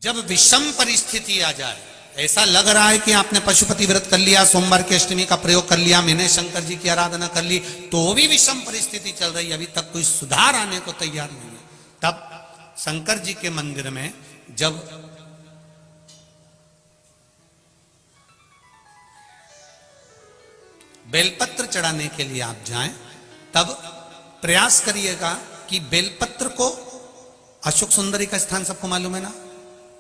जब विषम परिस्थिति आ जाए, ऐसा लग रहा है कि आपने पशुपति व्रत कर लिया, सोमवार की अष्टमी का प्रयोग कर लिया, मैंने शंकर जी की आराधना कर ली, तो भी विषम परिस्थिति चल रही है, अभी तक कोई सुधार आने को तैयार नहीं है, तब शंकर जी के मंदिर में जब बेलपत्र चढ़ाने के लिए आप जाएं, तब प्रयास करिएगा कि बेलपत्र को, अशोक सुंदरी का स्थान सबको मालूम है ना,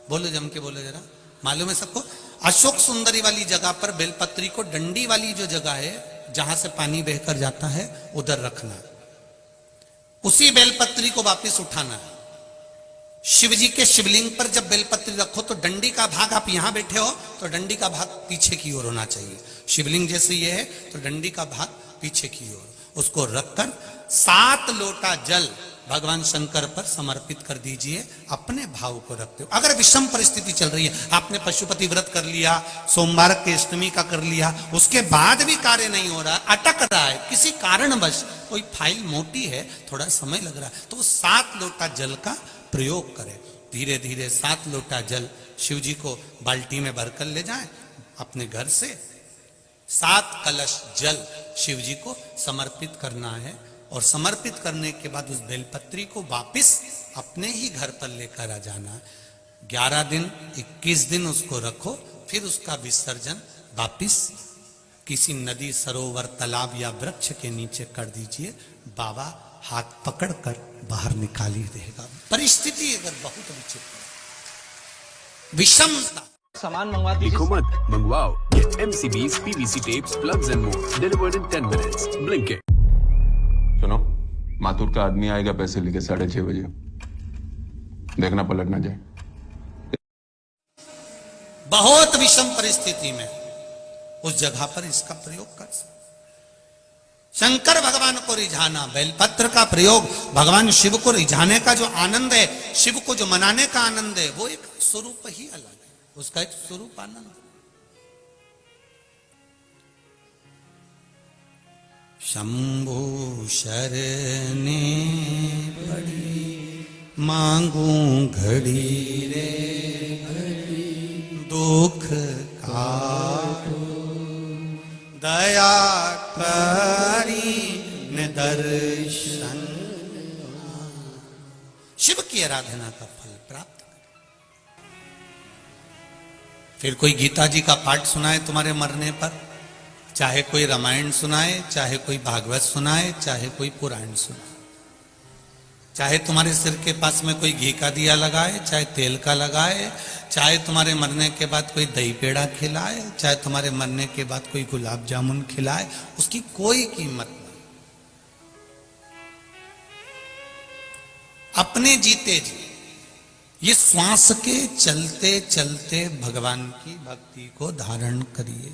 बोलो जम के बोलो जरा, मालूम है सबको? अशोक सुंदरी वाली जगह पर बेलपत्री को, डंडी वाली जो जगह है जहां से पानी बहकर जाता है, उधर रखना। उसी बेलपत्री को वापस उठाना है। शिव जी के शिवलिंग पर जब बेलपत्री रखो तो डंडी का भाग, आप यहां बैठे हो तो डंडी का भाग पीछे की ओर होना चाहिए। शिवलिंग जैसे ये है तो डंडी का भाग पीछे की ओर, उसको रखकर 7 लोटा जल भगवान शंकर पर समर्पित कर दीजिए, अपने भाव को रखते हो। अगर विषम परिस्थिति चल रही है, आपने पशुपति व्रत कर लिया, सोमवार के अष्टमी का कर लिया, उसके बाद भी कार्य नहीं हो रहा, अटक रहा है किसी कारणवश, कोई फाइल मोटी है, थोड़ा समय लग रहा है, तो 7 लोटा जल का प्रयोग करें। धीरे धीरे 7 लोटा जल शिव जी को बाल्टी में भरकर ले जाएं अपने घर से। 7 कलश जल शिव जी को समर्पित करना है, और समर्पित करने के बाद उस बेलपत्री को वापस अपने ही घर पर लेकर आ जाना। 11 दिन 21 दिन उसको रखो, फिर उसका विसर्जन वापस किसी नदी, सरोवर, तालाब या वृक्ष के नीचे कर दीजिए। बाबा हाथ पकड़कर बाहर निकाल ही देगा। परिस्थिति अगर बहुत विचित्र, विषमता, सामान मंगवा दीजिए। देखो मत, मंगवाओ। Get MCBs, PVC tapes, plugs and more delivered in 10 minutes. Blinkit. सुनो, माथुर का आदमी आएगा पैसे लेके 6:30 बजे, देखना पलट ना जाए। बहुत विषम परिस्थिति में उस जगह पर इसका प्रयोग कर सकते। शंकर भगवान को रिझाना, बेलपत्र का प्रयोग भगवान शिव को रिझाने का जो आनंद है, शिव को जो मनाने का आनंद है, वो एक स्वरूप ही अलग है, उसका एक स्वरूप आनंद। शंभु शरणे पड़ी मांगू घड़ी रे घड़ी, दुख काटो दया करी निदर्शन। शिव की आराधना का फल प्राप्त करें। फिर कोई गीता जी का पाठ सुनाए तुम्हारे मरने पर, चाहे कोई रामायण सुनाए, चाहे कोई भागवत सुनाए, चाहे कोई पुराण सुनाए, चाहे तुम्हारे सिर के पास में कोई घी का दिया लगाए, चाहे तेल का लगाए, चाहे तुम्हारे मरने के बाद कोई दही पेड़ा खिलाए, चाहे तुम्हारे मरने के बाद कोई गुलाब जामुन खिलाए, उसकी कोई कीमत नहीं। अपने जीते जी ये श्वास के चलते चलते भगवान की भक्ति को धारण करिए।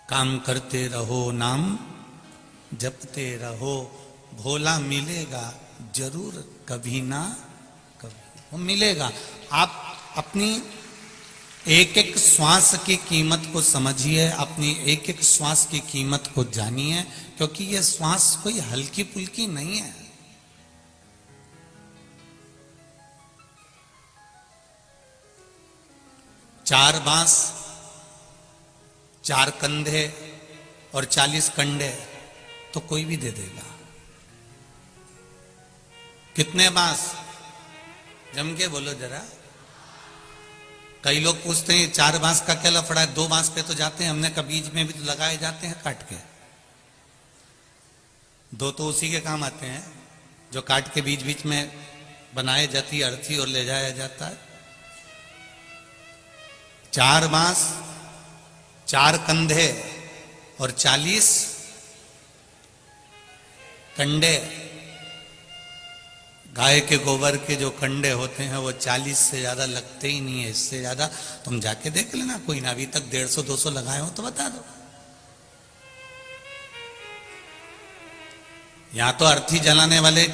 काम करते रहो, नाम जपते रहो, भोला मिलेगा जरूर, कभी ना कभी वो मिलेगा। आप अपनी एक एक श्वास की कीमत को समझिए, अपनी एक एक श्वास की कीमत को जानिए, क्योंकि ये श्वास कोई हल्की फुल्की नहीं है। चार बांस, 4 कंधे और 40 कंडे तो कोई भी दे देगा। कितने बांस? जम के बोलो जरा। कई लोग पूछते हैं 4 बांस का क्या लफड़ा है, 2 बांस पे तो जाते हैं। हमने कहा बीज में भी तो लगाए जाते हैं काट के, 2 तो उसी के काम आते हैं जो काट के बीच बीच में बनाए जाती है अर्थी और ले जाया जाता है। 4 बांस, 4 कंधे और 40 कंडे। गाय के गोबर के जो कंडे होते हैं वो 40 से ज्यादा लगते ही नहीं है। इससे ज्यादा तुम जाके देख लेना, कोई ना अभी तक 150-200 लगाए हो तो बता दो। यहां तो अर्थी जलाने वाले,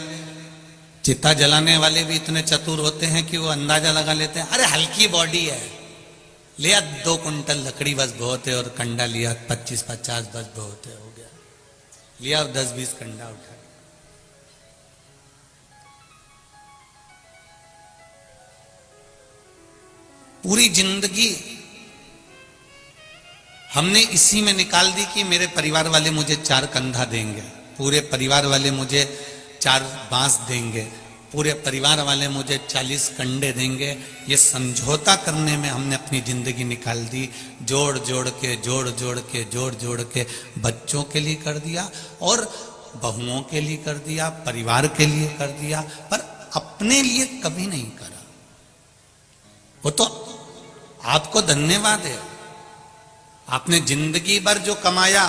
चिता जलाने वाले भी इतने चतुर होते हैं कि वो अंदाजा लगा लेते हैं, अरे हल्की बॉडी है, लिया 2 कुंटल लकड़ी बस बहुत है, और कंडा लिया 25-50 बस बहुत है, हो गया। लिया 10-20 कंडा उठा। पूरी जिंदगी हमने इसी में निकाल दी कि मेरे परिवार वाले मुझे 4 कंधा देंगे, पूरे परिवार वाले मुझे 4 बांस देंगे, पूरे परिवार वाले मुझे 40 कंडे देंगे। ये समझौता करने में हमने अपनी जिंदगी निकाल दी। जोड़ जोड़ के बच्चों के लिए कर दिया और बहुओं के लिए कर दिया, परिवार के लिए कर दिया, पर अपने लिए कभी नहीं करा। वो तो आपको धन्यवाद है, आपने जिंदगी भर जो कमाया,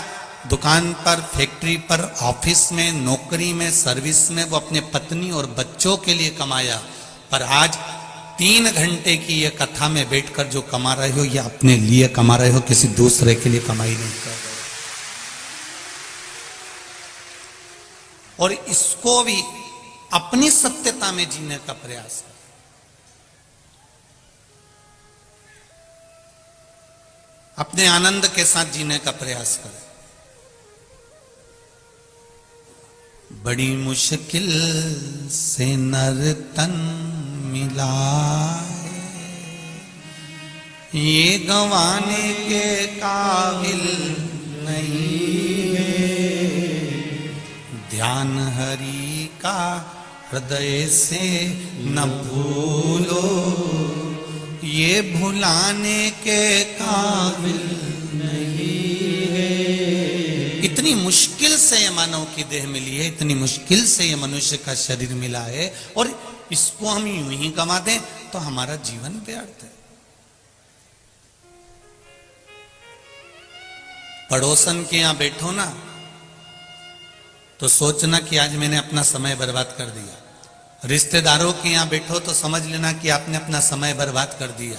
दुकान पर, फैक्ट्री पर, ऑफिस में, नौकरी में, सर्विस में, वो अपने पत्नी और बच्चों के लिए कमाया। पर आज 3 घंटे की ये कथा में बैठकर जो कमा रहे हो, ये अपने लिए कमा रहे हो, किसी दूसरे के लिए कमाई नहीं कर रहे। और इसको भी अपनी सत्यता में जीने का प्रयास करें। अपने आनंद के साथ जीने का प्रयास करें। बड़ी मुश्किल से नर तन मिला, ये गंवाने के काबिल नहीं है। ध्यान हरि का हृदय से न भूलो, ये भुलाने के काबिल नहीं है। इतनी मुश्किल से ये मानव की देह मिली है, इतनी मुश्किल से ये मनुष्य का शरीर मिला है, और इसको हम यूं ही गंवा दें तो हमारा जीवन व्यर्थ है। पड़ोसन के यहां बैठो ना तो सोचना कि आज मैंने अपना समय बर्बाद कर दिया। रिश्तेदारों के यहां बैठो तो समझ लेना कि आपने अपना समय बर्बाद कर दिया।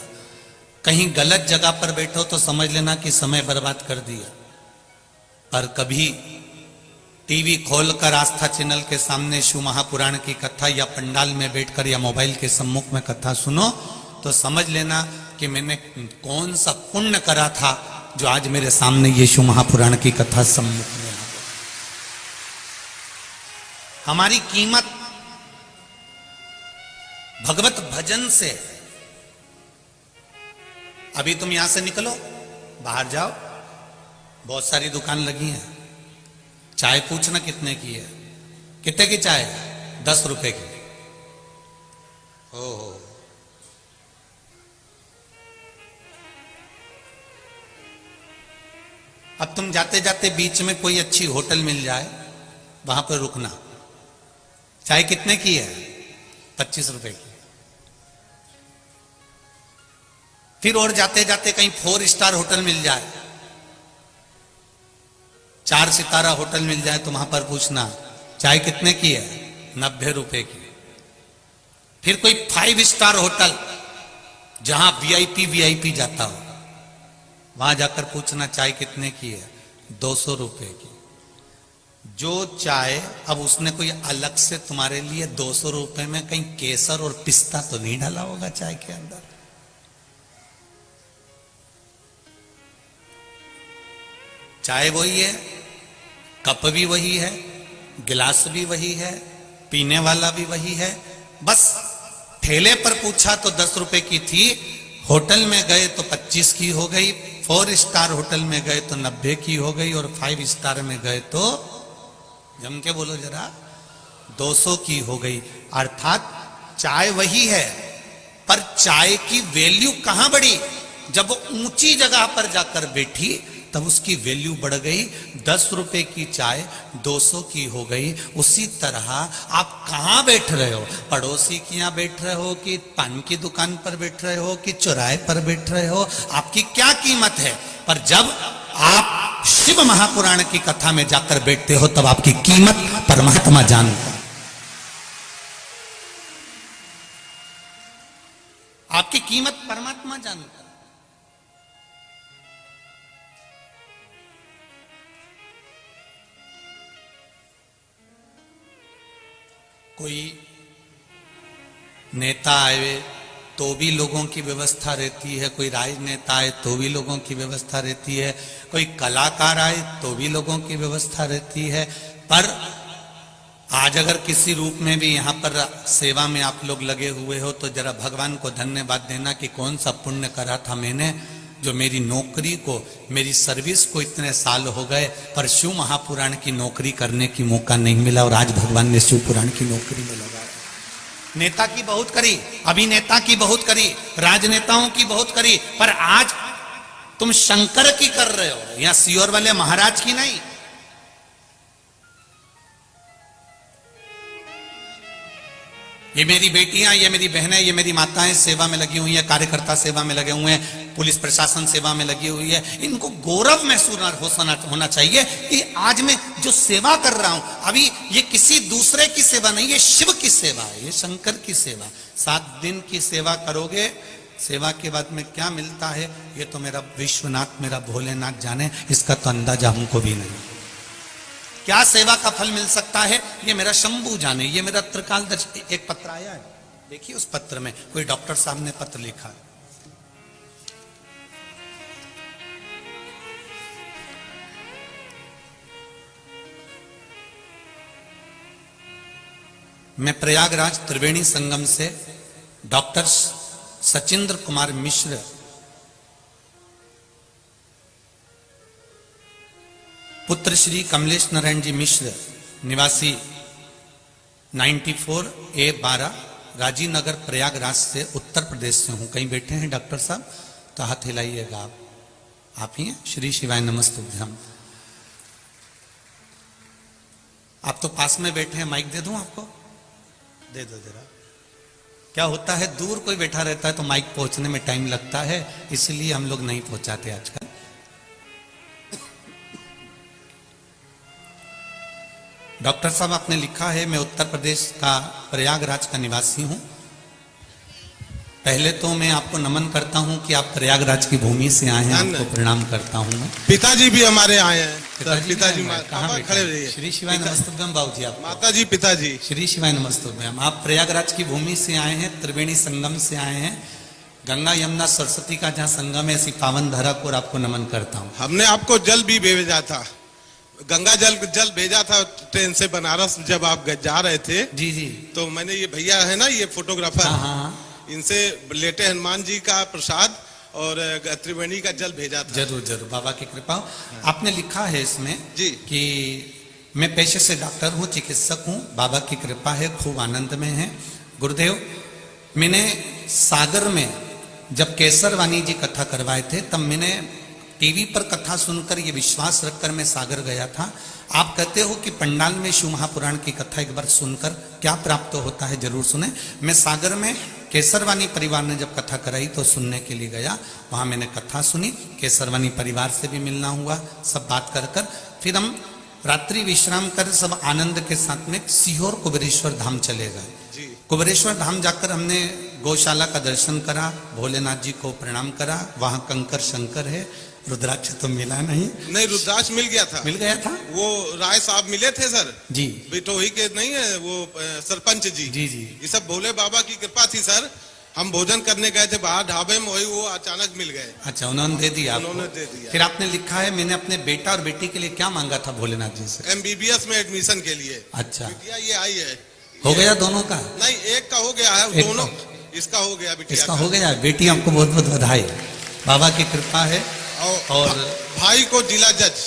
कहीं गलत जगह पर बैठो तो समझ लेना कि समय बर्बाद कर दिया। पर कभी टीवी खोलकर आस्था चैनल के सामने शिव महापुराण की कथा, या पंडाल में बैठकर या मोबाइल के सम्मुख में कथा सुनो तो समझ लेना कि मैंने कौन सा पुण्य करा था जो आज मेरे सामने ये शिव महापुराण की कथा सम्मुख में आ गई। हमारी कीमत भगवत भजन से। अभी तुम यहां से निकलो, बाहर जाओ, बहुत सारी दुकान लगी हैं। चाय पूछना कितने की है, कितने की चाय? 10 रुपए की। ओहो, अब तुम जाते जाते बीच में कोई अच्छी होटल मिल जाए, वहां पर रुकना। चाय कितने की है? 25 रुपए की। फिर और जाते जाते कहीं 4 स्टार होटल मिल जाए, 4 सितारा होटल मिल जाए तो वहां पर पूछना चाय कितने की है? 90 रुपए की। फिर कोई 5 स्टार होटल जहां वीआईपी जाता हो, वहां जाकर पूछना चाय कितने की है? 200 रुपए की। जो चाय, अब उसने कोई अलग से तुम्हारे लिए 200 रुपए में कहीं केसर और पिस्ता तो नहीं डाला होगा चाय के अंदर। चाय वही है, कप भी वही है, गिलास भी वही है, पीने वाला भी वही है। बस ठेले पर पूछा तो 10 रुपए की थी, होटल में गए तो 25 की हो गई, 4 स्टार होटल में गए तो 90 की हो गई, और 5 स्टार में गए तो जम के बोलो जरा 200 की हो गई। अर्थात चाय वही है, पर चाय की वैल्यू कहां बढ़ी? जब वो ऊंची जगह पर जाकर बैठी तब उसकी वैल्यू बढ़ गई। 10 रुपए की चाय 200 की हो गई। उसी तरह आप कहां बैठ रहे हो? पड़ोसी के यहां बैठ रहे हो, कि पान की दुकान पर बैठ रहे हो, कि चौराहे पर बैठ रहे हो, आपकी क्या कीमत है? पर जब आप शिव महापुराण की कथा में जाकर बैठते हो तब आपकी कीमत परमात्मा जानता है। आपकी कीमत परमात्मा जानता है। कोई नेता आए तो भी लोगों की व्यवस्था रहती है, कोई राजनेता आए तो भी लोगों की व्यवस्था रहती है, कोई कलाकार आए तो भी लोगों की व्यवस्था रहती है। पर आज अगर किसी रूप में भी यहाँ पर सेवा में आप लोग लगे हुए हो तो जरा भगवान को धन्यवाद देना कि कौन सा पुण्य करा था मैंने, जो मेरी नौकरी को, मेरी सर्विस को इतने साल हो गए पर शिव महापुराण की नौकरी करने की मौका नहीं मिला और आज भगवान ने शिव पुराण की नौकरी में लगाया। नेता की बहुत करी, अभिनेता की बहुत करी, राजनेताओं की बहुत करी, पर आज तुम शंकर की कर रहे हो, या सीहोर वाले महाराज की नहीं। ये मेरी बेटियां, ये मेरी बहनें, ये मेरी माताएं सेवा में लगी हुई हैं, कार्यकर्ता सेवा में लगे हुए हैं, पुलिस प्रशासन सेवा में लगी हुई है। इनको गौरव महसूस होना चाहिए कि आज मैं जो सेवा कर रहा हूं, अभी ये किसी दूसरे की सेवा नहीं, ये शिव की सेवा है, ये शंकर की सेवा। 7 दिन की सेवा करोगे, सेवा के बाद में क्या मिलता है ये तो मेरा विश्वनाथ, मेरा भोलेनाथ जाने, इसका तो अंदाजा हमको भी नहीं। क्या सेवा का फल मिल सकता है ये मेरा शंभू जाने, ये मेरा त्रिकालदर्शी। एक पत्र आया है, देखिए उस पत्र में कोई डॉक्टर साहब ने पत्र लिखा है। मैं प्रयागराज त्रिवेणी संगम से डॉक्टर सचिंद्र कुमार मिश्र पुत्र श्री कमलेश नारायण जी मिश्र निवासी 94A12 राजीव नगर प्रयागराज से उत्तर प्रदेश से हूं। कहीं बैठे हैं डॉक्टर साहब तो हाथ हिलाइएगा। आप ही हैं? श्री शिवाय नमस्तुभ्यम। आप तो पास में बैठे हैं, माइक दे दूं आपको? दे दो जरा। क्या होता है, दूर कोई बैठा रहता है तो माइक पहुंचने में टाइम लगता है, इसलिए हम लोग नहीं पहुंचाते आजकल। डॉक्टर साहब आपने लिखा है, मैं उत्तर प्रदेश का प्रयागराज का निवासी हूं। पहले तो मैं आपको नमन करता हूं कि आप प्रयागराज की भूमि से आए हैं, आपको प्रणाम करता हूं मैं। पिताजी भी हमारे आए हैं। पिताजी कहाँ खड़े रहिए। श्री शिवाय नमस्तुभ्यम बाबूजी। आप माताजी पिताजी। श्री शिवाय नमस्तुभ्यम। आप प्रयागराज की भूमि से आए हैं, त्रिवेणी संगम से आए हैं, गंगा यमुना सरस्वती का जहाँ संगम है, ऐसी पावन धरा को आपको नमन करता हूँ। हमने आपको जल भी भेजा था, गंगा जल भेजा था ट्रेन से बनारस जब आप जा रहे थे। जी जी। तो मैंने ये भैया है ना, ये फोटोग्राफर, हाँ, इनसे लेटे हनुमान जी का प्रसाद और त्रिवेणी का जल भेजा था। जरूर जरूर, बाबा की कृपा। आपने लिखा है इसमें जी कि मैं पेशे से डॉक्टर हूँ, चिकित्सक हूँ, बाबा की कृपा है, खूब आनंद में है। गुरुदेव, मैंने सागर में जब केसरवानी जी कथा करवाए थे तब मैंने टीवी पर कथा सुनकर ये विश्वास रखकर मैं सागर गया था। आप कहते हो कि पंडाल में शिव महापुराण की कथा एक बार सुनकर क्या प्राप्त होता है, जरूर सुने। मैं सागर में केसरवानी परिवार ने जब कथा कराई तो सुनने के लिए गया, वहां मैंने कथा सुनी, केसरवानी परिवार से भी मिलना हुआ, सब बात कर फिर हम रात्रि विश्राम कर सब आनंद के साथ में सीहोर कुबेरेश्वर धाम चले गए। कुबेरेश्वर धाम जाकर हमने गौशाला का दर्शन करा, भोलेनाथ जी को प्रणाम करा। वहां कंकर शंकर है, रुद्राक्ष तो मिला नहीं, रुद्राक्ष मिल गया था। मिल गया था। वो राय साहब मिले थे सर जी, बिटोही के नहीं है वो सरपंच जी। जी जी। ये सब भोले बाबा की कृपा थी सर। हम भोजन करने गए थे बाहर ढाबे में, वही वो अचानक मिल गए। अच्छा, उन्होंने दे दिया। उन्होंने दे दिया। फिर आपने लिखा है, मैंने अपने बेटा और बेटी के लिए क्या मांगा था भोलेनाथ जी से? MBBS में एडमिशन के लिए। अच्छा, बिटिया ये आई है। हो गया दोनों का? नहीं, एक का हो गया है, दोनों इसका हो गया, बिटिया इसका हो गया। बेटी आपको बहुत बहुत बधाई, बाबा की कृपा है। और भाई को जिला जज,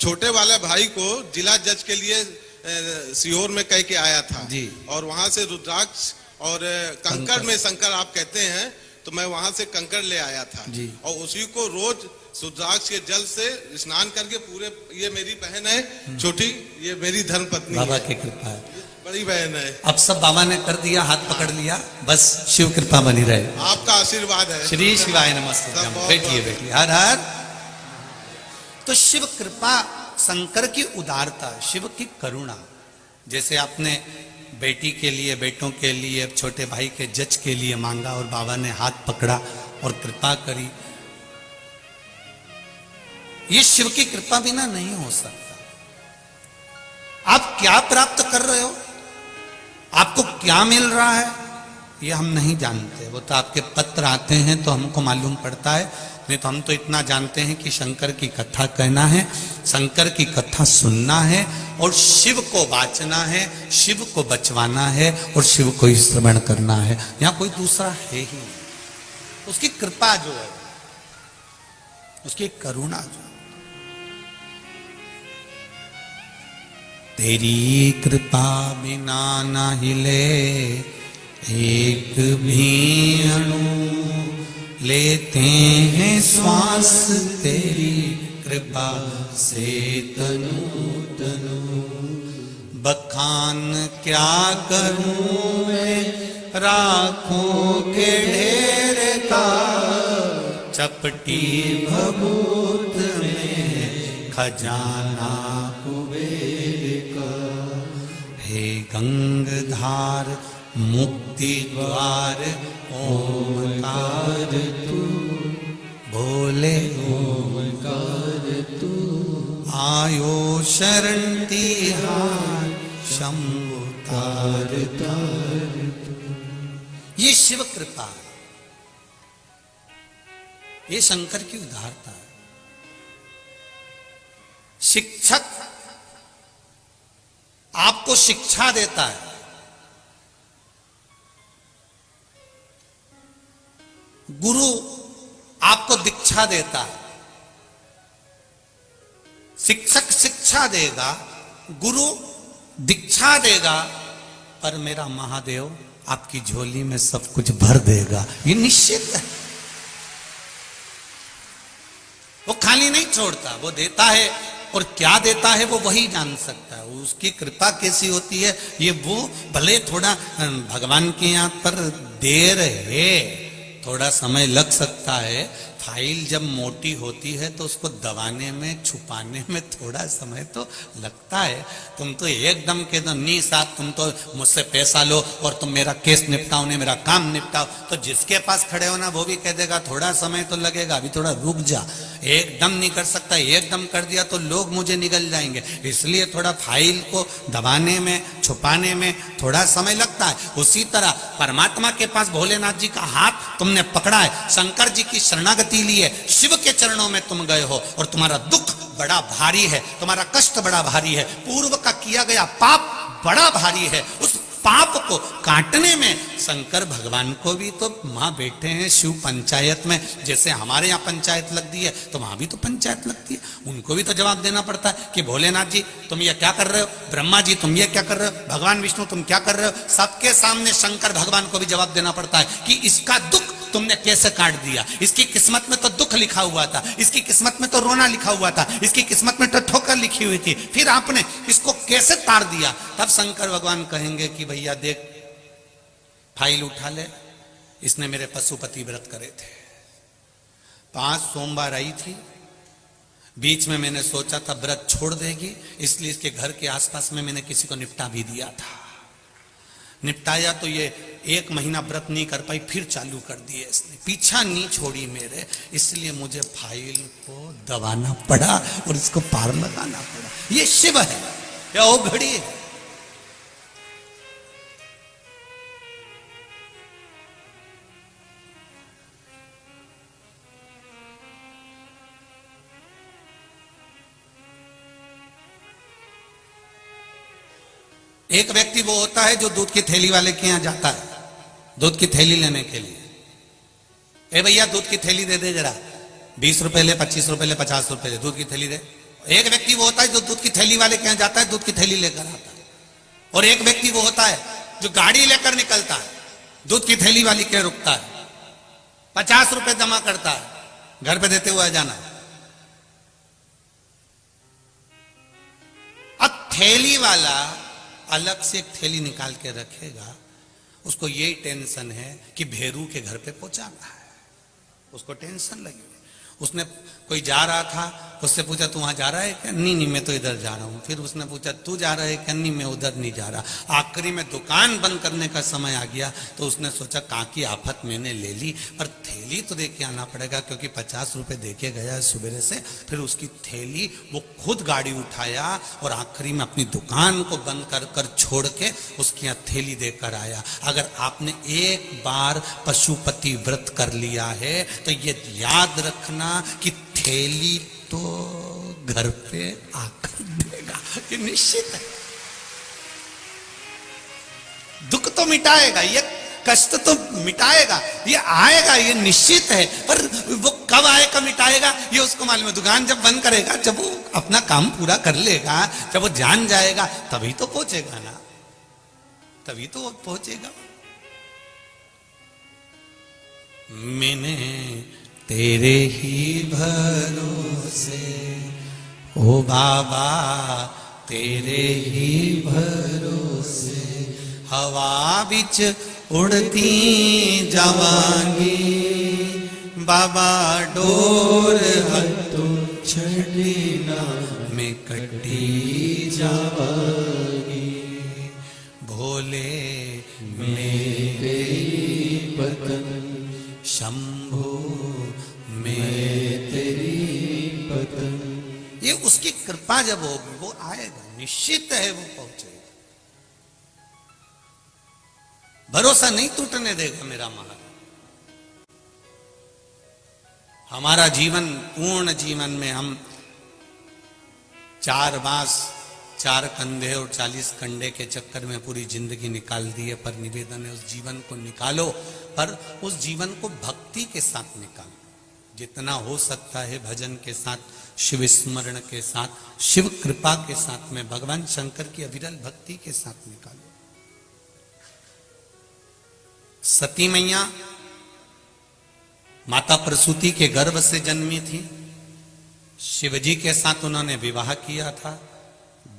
छोटे वाले भाई को जिला जज के लिए सीहोर में कह के आया था जी। और वहां से रुद्राक्ष और कंकड़ में शंकर आप कहते हैं, तो मैं वहां से कंकड़ ले आया था जी। और उसी को रोज रुद्राक्ष के जल से स्नान करके पूरे, ये मेरी बहन है छोटी, ये मेरी धर्मपत्नी, बाबा की कृपा है, बड़ी बहन है। अब सब बाबा ने कर दिया, हाथ पकड़ लिया, बस शिव कृपा बनी रहे। आपका आशीर्वाद है। श्री शिवाय नमस्ते। बैठिए बैठिए। हर हर। तो शिव कृपा, शंकर की उदारता, शिव की करुणा। जैसे आपने बेटी के लिए, बेटों के लिए, छोटे भाई के जज के लिए मांगा और बाबा ने हाथ पकड़ा और कृपा करी, ये शिव की कृपा बिना नहीं हो सकता। आप क्या प्राप्त कर रहे हो, आपको क्या मिल रहा है, ये हम नहीं जानते। वो तो आपके पत्र आते हैं तो हमको मालूम पड़ता है, नहीं तो हम तो इतना जानते हैं कि शंकर की कथा कहना है, शंकर की कथा सुनना है और शिव को वाचना है, शिव को बचवाना है और शिव को ही श्रवण करना है। यहां कोई दूसरा है ही नहीं। उसकी कृपा जो है, उसकी करुणा जो है, तेरी कृपा बिना ना हिले एक भी अणु, लेते हैं श्वास तेरी कृपा से तनु तनु। बखान क्या करूं मैं राखों के ढेर का, चपटी भभूत में खजाना कुबेर का। हे गंगधार मुक्ति द्वार ओमकार तू, बोले ओमकार तू। आयो शरण तिहार शंभु तार तार तू। ये शिव कृपा है, ये शंकर की उदारता है। शिक्षक आपको शिक्षा देता है, गुरु आपको दीक्षा देता है। शिक्षक शिक्षा देगा, गुरु दीक्षा देगा, पर मेरा महादेव आपकी झोली में सब कुछ भर देगा, ये निश्चित है। वो खाली नहीं छोड़ता, वो देता है, और क्या देता है वो वही जान सकता है। उसकी कृपा कैसी होती है ये वो भले थोड़ा भगवान के यहाँ पर देर है, थोड़ा समय लग सकता है। फाइल जब मोटी होती है तो उसको दबाने में, छुपाने में थोड़ा समय तो लगता है। तुम तो एकदम के दो नहीं साहब, तुम तो मुझसे पैसा लो और तुम मेरा केस निपटाओ, ने मेरा काम निपटाओ, तो जिसके पास खड़े हो ना वो भी कह देगा थोड़ा समय तो लगेगा, अभी थोड़ा रुक जा। एकदम नहीं कर सकता, एकदम कर दिया तो लोग मुझे निगल जाएंगे, इसलिए थोड़ा फाइल को दबाने में, छुपाने में थोड़ा समय लगता है। उसी तरह परमात्मा के पास भोलेनाथ जी का हाथ तुमने पकड़ा है, शंकर जी की शरणागति लिए, शिव के चरणों में तुम गए हो, और तुम्हारा दुख बड़ा भारी है, तुम्हारा कष्ट बड़ा भारी है, पूर्व का किया गया पाप बड़ा भारी है। उस पाप को काटने में शंकर भगवान को भी तो मां बैठे हैं शिव पंचायत में। जैसे हमारे यहाँ पंचायत लगती है तो वहां भी तो पंचायत लगती है, उनको भी तो जवाब देना पड़ता है कि भोलेनाथ जी तुम ये क्या कर रहे हो, ब्रह्मा जी तुम ये क्या कर रहे हो, भगवान विष्णु तुम क्या कर रहे हो। सबके सामने शंकर भगवान को भी जवाब देना पड़ता है कि इसका दुख तुमने कैसे काट दिया। इसकी किस्मत में तो दुख लिखा हुआ था, इसकी किस्मत में तो रोना लिखा हुआ था, इसकी किस्मत में तो ठोकर लिखी हुई थी, फिर आपने इसको कैसे तार दिया। तब शंकर भगवान कहेंगे कि भैया देख, फाइल उठा ले, इसने मेरे पशुपति व्रत करे थे, 5 सोमवार आई थी, बीच में मैंने सोचा था व्रत छोड़ देगी, इसलिए इसके घर के आसपास में मैंने किसी को निपटा भी दिया था। निपटाया तो ये 1 महीना व्रत नहीं कर पाई, फिर चालू कर दिए इसने, पीछा नहीं छोड़ी मेरे, इसलिए मुझे फाइल को दबाना पड़ा और इसको पार लगाना पड़ा। ये शिव है या वो घड़ी है। एक व्यक्ति वो होता है जो दूध की थैली वाले के यहां जाता है दूध की थैली लेने के लिए। ए भैया दूध की थैली दे दे जरा, 20 रुपए ले, 25 रुपए ले, 50 रुपए ले, दूध की थैली दे। एक व्यक्ति वो होता है जो दूध की थैली वाले के यहां जाता है, दूध की थैली लेकर आता है। और एक व्यक्ति वो होता है जो गाड़ी लेकर निकलता है, दूध की थैली वाली के रुकता है, 50 रुपए जमा करता है, घर पे देते हुए जाना। अब थैली वाला अलग से एक थैली निकाल के रखेगा, उसको यही टेंशन है कि भेरू के घर पे पहुंचाना है, उसको टेंशन लगी हुई। उसने कोई जा रहा था, उससे पूछा तू वहां जा रहा है क्या? नहीं नहीं मैं तो इधर जा रहा हूं। फिर उसने पूछा तू जा रहा है क्या? नहीं मैं उधर नहीं जा रहा। आखिरी में दुकान बंद करने का समय आ गया तो उसने सोचा कहाँ की आफत मैंने ले ली, पर थैली तो दे के आना पड़ेगा क्योंकि 50 रुपए दे के गया सुबह से। फिर उसकी थैली वो खुद गाड़ी उठाया और आखिरी में अपनी दुकान को बंद कर कर छोड़ के उसकी यहाँ थैली देकर आया। अगर आपने एक बार पशुपति व्रत कर लिया है तो ये याद रखना कि थैली तो घर पे आकर देगा, ये निश्चित है। दुख तो मिटाएगा, ये कष्ट तो मिटाएगा, ये आएगा, ये निश्चित है। पर वो कब आएगा मिटाएगा ये उसको मालूम है। दुकान जब बंद करेगा, जब वो अपना काम पूरा कर लेगा, जब वो जान जाएगा तभी तो पहुंचेगा ना, तभी तो वो पहुंचेगा। मैंने तेरे ही भरोसे ओ बाबा, तेरे ही भरोसे हवा बिच उड़ती जावांगी, बाबा डोर हथों छड़ी ना मैं कटी जावांगी। भोले मेरे पतन शंभो मैं तेरी पतन। ये उसकी कृपा जब होगी वो आएगा, निश्चित है वो पहुंचेगा। भरोसा नहीं टूटने देगा मेरा महाराज। हमारा जीवन, पूर्ण जीवन में हम 4 बांस 4 कंधे और 40 कंडे के चक्कर में पूरी जिंदगी निकाल दी है। पर निवेदन है उस जीवन को निकालो, पर उस जीवन को भक्ति के साथ निकालो। जितना हो सकता है भजन के साथ, शिव स्मरण के साथ, शिव कृपा के साथ में, भगवान शंकर की अविरल भक्ति के साथ निकालो। सती मैया माता प्रसूति के गर्भ से जन्मी थी। शिवजी के साथ उन्होंने विवाह किया था।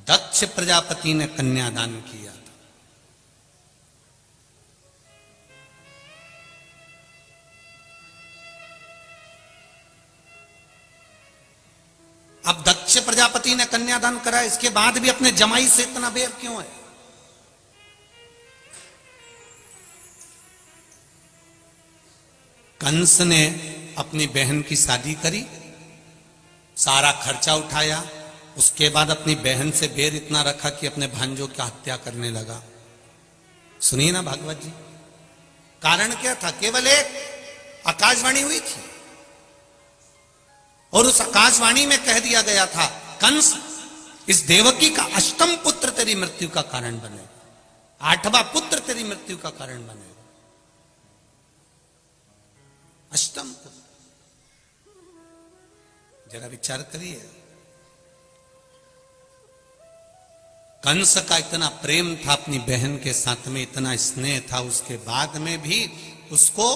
दक्ष प्रजापति ने कन्यादान किया था। अब दक्ष प्रजापति ने कन्यादान करा, इसके बाद भी अपने जमाई से इतना बैर क्यों है? कंस ने अपनी बहन की शादी करी, सारा खर्चा उठाया, उसके बाद अपनी बहन से बैर इतना रखा कि अपने भांजों की हत्या करने लगा। सुनिए ना भागवत जी, कारण क्या था? केवल एक आकाशवाणी हुई थी और उस आकाशवाणी में कह दिया गया था कंस, इस देवकी का 8वां पुत्र तेरी मृत्यु का कारण बनेगा, 8वां पुत्र तेरी मृत्यु का कारण बनेगा। 8वां पुत्र, जरा विचार करिए। कंस का इतना प्रेम था अपनी बहन के साथ में, इतना स्नेह था, उसके बाद में भी उसको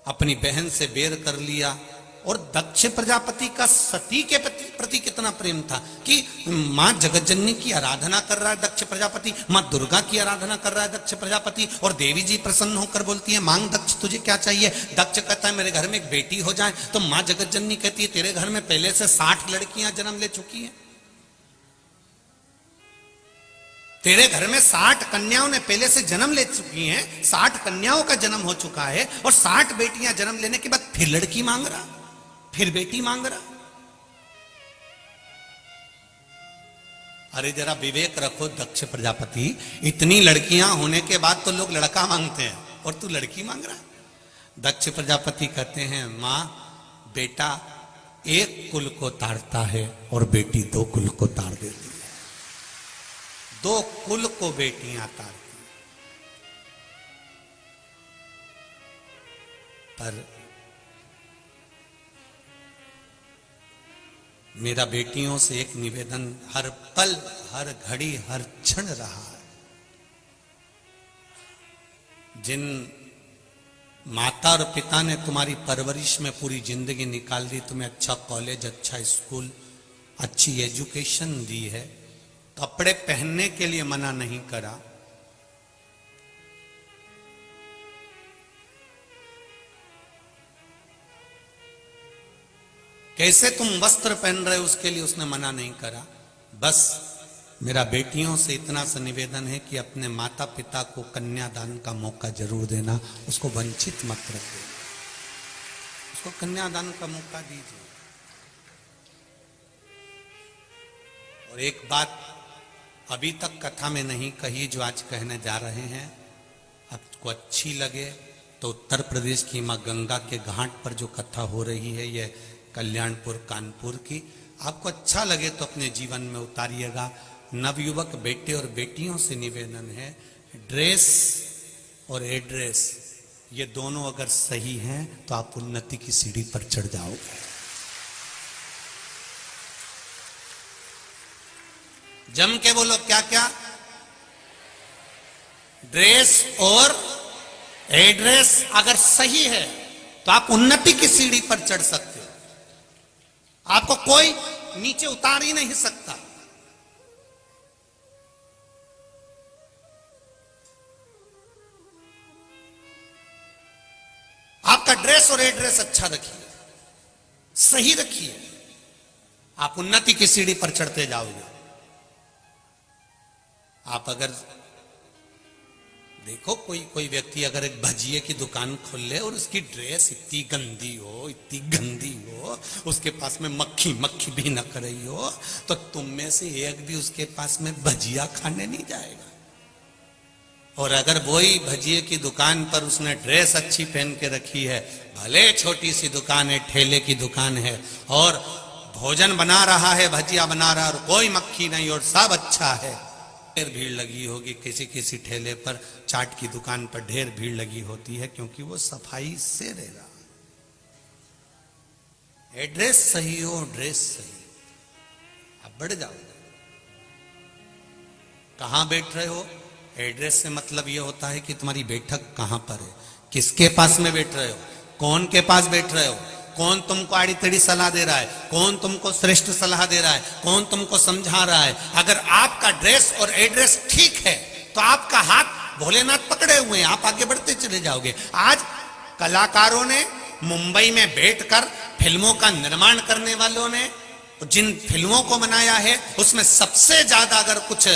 अपनी बहन से बैर कर लिया। और दक्ष प्रजापति का सती के प्रति कितना प्रेम था कि मां जगतजननी की आराधना कर रहा है दक्ष प्रजापति, मां दुर्गा की आराधना कर रहा है दक्ष प्रजापति, और देवी जी प्रसन्न होकर बोलती है मांग दक्ष तुझे क्या चाहिए? दक्ष कहता है मेरे घर में एक बेटी हो जाए। तो मां जगतजननी कहती है तेरे घर में पहले से 60 लड़कियां जन्म ले चुकी हैं, तेरे घर में 60 कन्याओं ने पहले से जन्म ले चुकी हैं, 60 कन्याओं का जन्म हो चुका है, और 60 बेटियां जन्म लेने के बाद फिर लड़की मांग रहा, फिर बेटी मांग रहा। अरे जरा विवेक रखो दक्ष प्रजापति, इतनी लड़कियां होने के बाद तो लोग लड़का मांगते हैं और तू लड़की मांग रहा है। दक्ष प्रजापति कहते हैं मां, बेटा एक कुल को तारता है और बेटी 2 कुल को तार देती है। 2 कुल को बेटियां तारती, पर मेरा बेटियों से एक निवेदन हर पल, हर घड़ी, हर क्षण रहा है। जिन माता और पिता ने तुम्हारी परवरिश में पूरी जिंदगी निकाल दी, तुम्हें अच्छा कॉलेज, अच्छा स्कूल, अच्छी एजुकेशन दी है, कपड़े पहनने के लिए मना नहीं करा, कैसे तुम वस्त्र पहन रहे हो उसके लिए उसने मना नहीं करा। बस मेरा बेटियों से इतना सा निवेदन है कि अपने माता पिता को कन्यादान का मौका जरूर देना, उसको वंचित मत रखो, उसको कन्यादान का मौका दीजिए। और एक बात अभी तक कथा में नहीं कही जो आज कहने जा रहे हैं, आपको अच्छी लगे तो उत्तर प्रदेश की मां गंगा के घाट पर जो कथा हो रही है, ये कल्याणपुर कानपुर की, आपको अच्छा लगे तो अपने जीवन में उतारिएगा। नवयुवक बेटे और बेटियों से निवेदन है, ड्रेस और एड्रेस ये दोनों अगर सही हैं तो आप उन्नति की सीढ़ी पर चढ़ जाओगे। जम के बोलो क्या क्या? ड्रेस और एड्रेस अगर सही है तो आप उन्नति की सीढ़ी पर चढ़ सकते हो, आपको कोई नीचे उतार ही नहीं सकता। आपका ड्रेस और एड्रेस अच्छा रखिए, सही रखिए, आप उन्नति की सीढ़ी पर चढ़ते जाओगे। आप अगर देखो कोई व्यक्ति अगर एक भजिए की दुकान खोल ले और उसकी ड्रेस इतनी गंदी हो, इतनी गंदी हो, उसके पास में मक्खी भी न कर रही हो, तो तुम में से एक भी उसके पास में भजिया खाने नहीं जाएगा। और अगर वही भजिए की दुकान पर उसने ड्रेस अच्छी पहन के रखी है, भले छोटी सी दुकान है, ठेले की दुकान है, और भोजन बना रहा है, भजिया बना रहा है और कोई मक्खी नहीं और सब अच्छा है, ढेर भीड़ लगी होगी। किसी किसी ठेले पर चाट की दुकान पर ढेर भीड़ लगी होती है, क्योंकि वो सफाई से रह रहा। एड्रेस सही हो, ड्रेस सही, आप बढ़ जाओगे। कहां बैठ रहे हो, एड्रेस से मतलब ये होता है कि तुम्हारी बैठक कहां पर है, किसके पास में बैठ रहे हो, कौन के पास बैठ रहे हो, कौन तुमको आड़ी टेढ़ी सलाह दे रहा है, कौन तुमको श्रेष्ठ सलाह दे रहा है, कौन तुमको समझा रहा है। अगर आपका ड्रेस और एड्रेस ठीक है तो आपका हाथ भोलेनाथ पकड़े हुए हैं, आप आगे बढ़ते चले जाओगे। आज कलाकारों ने मुंबई में बैठकर फिल्मों का निर्माण करने वालों ने जिन फिल्मों को बनाया है उसमें सबसे ज्यादा अगर कुछ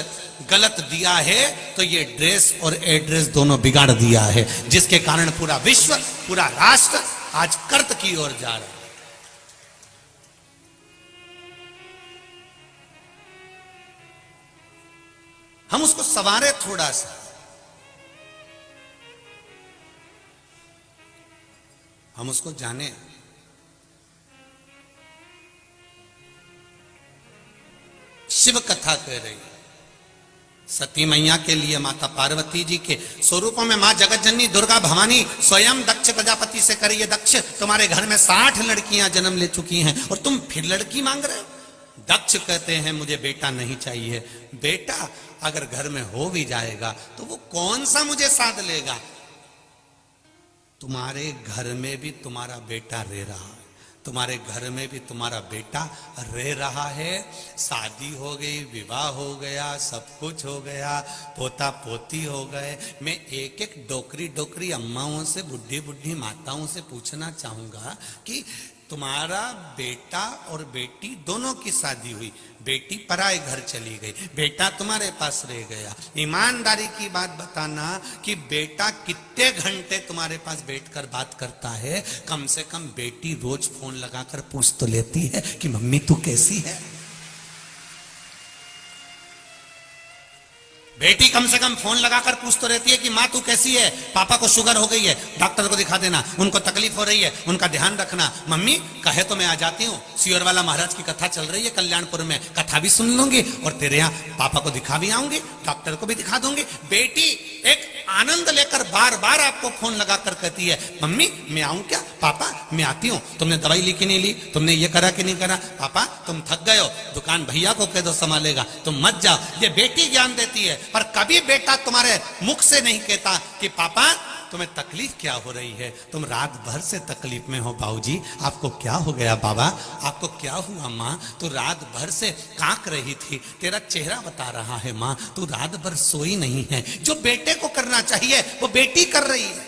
गलत दिया है तो ये ड्रेस और एड्रेस दोनों बिगाड़ दिया है, जिसके कारण पूरा विश्व, पूरा राष्ट्र आज कर्त की ओर जा रहा है। हम उसको संवारे थोड़ा सा, हम उसको जाने। शिव कथा कह रही है, सती मैया के लिए माता पार्वती जी के स्वरूपों में मां जगत जननी दुर्गा भवानी स्वयं दक्ष प्रजापति से करिए, दक्ष तुम्हारे घर में 60 लड़कियां जन्म ले चुकी हैं और तुम फिर लड़की मांग रहे हो। दक्ष कहते हैं मुझे बेटा नहीं चाहिए। बेटा अगर घर में हो भी जाएगा तो वो कौन सा मुझे साध लेगा। तुम्हारे घर में भी तुम्हारा बेटा रह रहा है, तुम्हारे घर में भी तुम्हारा बेटा रह रहा है, शादी हो गई, विवाह हो गया, सब कुछ हो गया, पोता पोती हो गए। मैं एक एक डोकरी अम्माओं से, बुढ़ी बुढ़ी माताओं से पूछना चाहूंगा कि तुम्हारा बेटा और बेटी दोनों की शादी हुई, बेटी पराए घर चली गई, बेटा तुम्हारे पास रह गया। ईमानदारी की बात बताना कि बेटा कितने घंटे तुम्हारे पास बैठकर बात करता है। कम से कम बेटी रोज फोन लगाकर पूछ तो लेती है कि मम्मी तू कैसी है। बेटी कम से कम फोन लगाकर पूछ तो रहती है कि माँ तू कैसी है, पापा को शुगर हो गई है, डॉक्टर को दिखा देना, उनको तकलीफ हो रही है, उनका ध्यान रखना। मम्मी कहे तो मैं आ जाती हूँ, सियोर वाला महाराज की कथा चल रही है कल्याणपुर में, कथा भी सुन लूंगी और तेरे यहाँ पापा को दिखा भी आऊंगी, डॉक्टर को भी दिखा दूंगी। बेटी एक आनंद लेकर बार बार आपको फोन लगाकर कहती है मम्मी मैं आऊं क्या, पापा मैं आती हूँ, तुमने दवाई ली कि नहीं ली, तुमने ये करा कि नहीं करा, पापा तुम थक गए हो, दुकान भैया को कह दो संभालेगा, तुम मत जाओ। ये बेटी ज्ञान देती है, पर कभी बेटा तुम्हारे मुख से नहीं कहता कि पापा तुम्हें तकलीफ क्या हो रही है, तुम रात भर से तकलीफ में हो। बाबूजी आपको क्या हो गया, बाबा आपको क्या हुआ, माँ तू रात भर से कांक रही थी, तेरा चेहरा बता रहा है, माँ तू रात भर सोई नहीं है। जो बेटे को करना चाहिए वो बेटी कर रही है।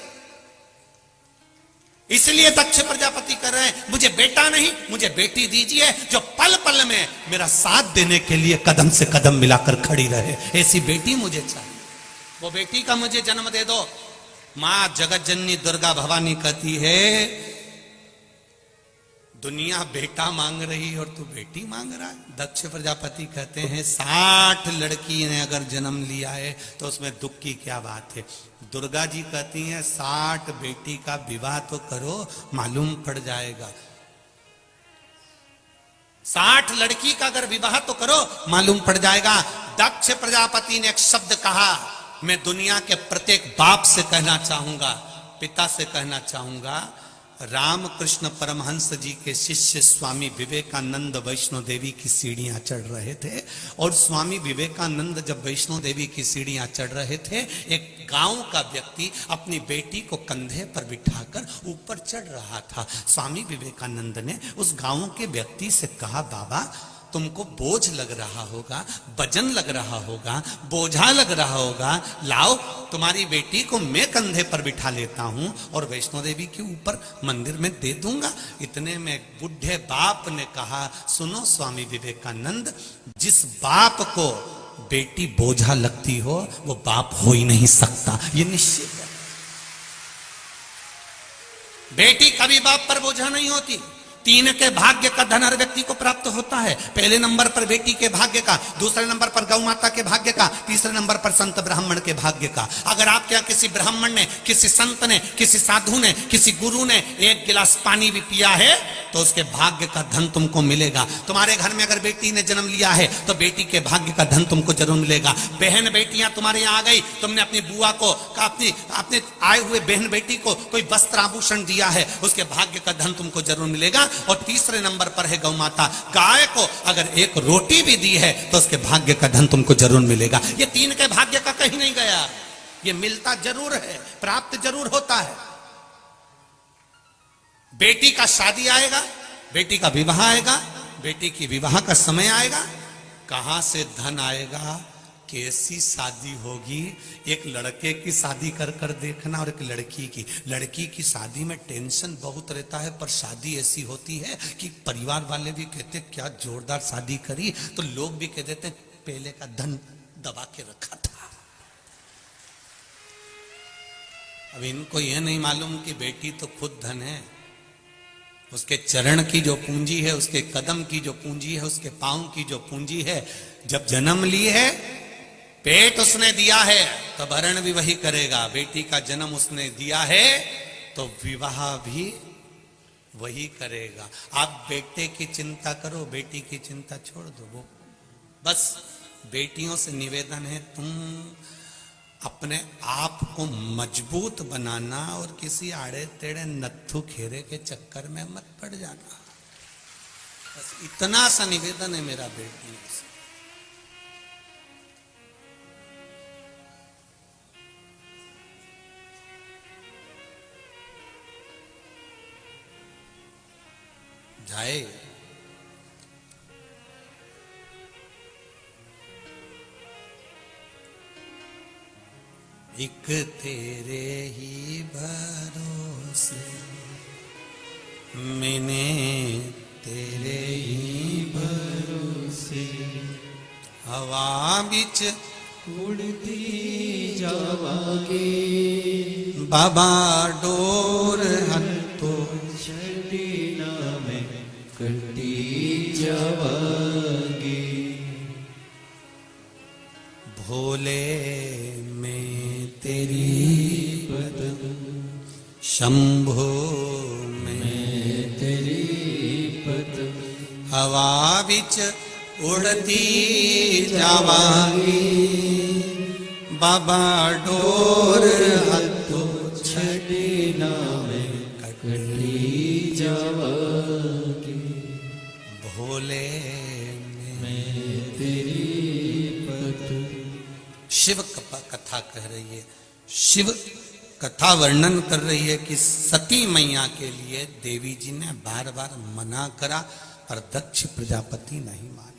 इसलिए दक्ष प्रजापति कर रहे हैं, मुझे बेटा नहीं मुझे बेटी दीजिए, जो पल पल में मेरा साथ देने के लिए कदम से कदम मिलाकर खड़ी रहे, ऐसी बेटी मुझे चाहिए। वो बेटी का मुझे जन्म दे दो। मां जगत जननी दुर्गा भवानी कहती है, दुनिया बेटा मांग रही और तू बेटी मांग रहा है। दक्ष प्रजापति कहते हैं 60 लड़की ने अगर जन्म लिया है तो उसमें दुख की क्या बात है। दुर्गा जी कहती हैं 60 बेटी का विवाह तो करो, मालूम पड़ जाएगा। 60 लड़की का अगर विवाह तो करो, मालूम पड़ जाएगा। दक्ष प्रजापति ने एक शब्द कहा, मैं दुनिया के प्रत्येक बाप से कहना चाहूंगा, पिता से कहना चाहूंगा। रामकृष्ण परमहंस जी के शिष्य स्वामी विवेकानंद वैष्णो देवी की सीढ़ियां चढ़ रहे थे, और स्वामी विवेकानंद जब वैष्णो देवी की सीढ़ियां चढ़ रहे थे, एक गांव का व्यक्ति अपनी बेटी को कंधे पर बिठाकर ऊपर चढ़ रहा था। स्वामी विवेकानंद ने उस गांव के व्यक्ति से कहा, बाबा तुमको बोझ लग रहा होगा, वजन लग रहा होगा, बोझा लग रहा होगा, लाओ तुम्हारी बेटी को मैं कंधे पर बिठा लेता हूं और वैष्णो देवी के ऊपर मंदिर में दे दूंगा। इतने में बुढ़े बाप ने कहा, सुनो स्वामी विवेकानंद, जिस बाप को बेटी बोझा लगती हो वो बाप हो ही नहीं सकता, ये निश्चित है। बेटी कभी बाप पर बोझा नहीं होती। 3 के भाग्य का धन हर व्यक्ति को प्राप्त होता है। पहले नंबर पर बेटी के भाग्य का, दूसरे नंबर पर गौ माता के भाग्य का, तीसरे नंबर पर संत ब्राह्मण के भाग्य का। अगर आपके यहाँ किसी ब्राह्मण ने, किसी संत ने, किसी साधु ने, किसी गुरु ने 1 गिलास पानी भी पिया है तो उसके भाग्य का धन तुमको मिलेगा। तुम्हारे घर में अगर बेटी ने जन्म लिया है तो बेटी के भाग्य का धन तुमको जरूर मिलेगा। बहन बेटियां तुम्हारे यहाँ आ गई, तुमने अपनी बुआ को, अपने आए हुए बहन बेटी को कोई वस्त्र आभूषण दिया है, उसके भाग्य का धन तुमको जरूर मिलेगा। और तीसरे नंबर पर है गौ माता, गाय को अगर 1 रोटी भी दी है तो उसके भाग्य का धन तुमको जरूर मिलेगा। ये 3 के भाग्य का कहीं नहीं गया, ये मिलता जरूर है, प्राप्त जरूर होता है। बेटी का शादी आएगा, बेटी का विवाह आएगा, बेटी की विवाह का समय आएगा, कहां से धन आएगा, कैसी शादी होगी। एक लड़के की शादी कर कर देखना और एक लड़की की शादी में टेंशन बहुत रहता है, पर शादी ऐसी होती है कि परिवार वाले भी कहते क्या जोरदार शादी करी, तो लोग भी कह देते पहले का धन दबा के रखा था। अब इनको यह नहीं मालूम कि बेटी तो खुद धन है, उसके चरण की जो पूंजी है, उसके कदम की जो पूंजी है, उसके पांव की जो पूंजी है, जब जन्म ली है, पेट उसने दिया है तो भरण भी वही करेगा। बेटी का जन्म उसने दिया है तो विवाह भी वही करेगा। आप बेटे की चिंता करो, बेटी की चिंता छोड़ दो। वो बस बेटियों से निवेदन है, तुम अपने आप को मजबूत बनाना और किसी आड़े टेढ़े नत्थु खेरे के चक्कर में मत पड़ जाना। बस इतना सा निवेदन है मेरा बेटियों से। जाए एक तेरे ही भरोसे, मैंने तेरे ही भरोसे, हवा बिच उड़ती जावागे, बाबा डोर हत्तो छड़ीना में कटी जावागे, भोले में तेरी पदम, शंभो में तेरी पदम, हवा बिच उड़ती जावागी, बाबा डोर हत्तो छड़ीना में कटी जावागी, भोले में तेरी पदम। शिव कथा कह रही है, शिव कथा वर्णन कर रही है कि सती मैया के लिए देवी जी ने बार बार मना करा, पर दक्ष प्रजापति नहीं माने।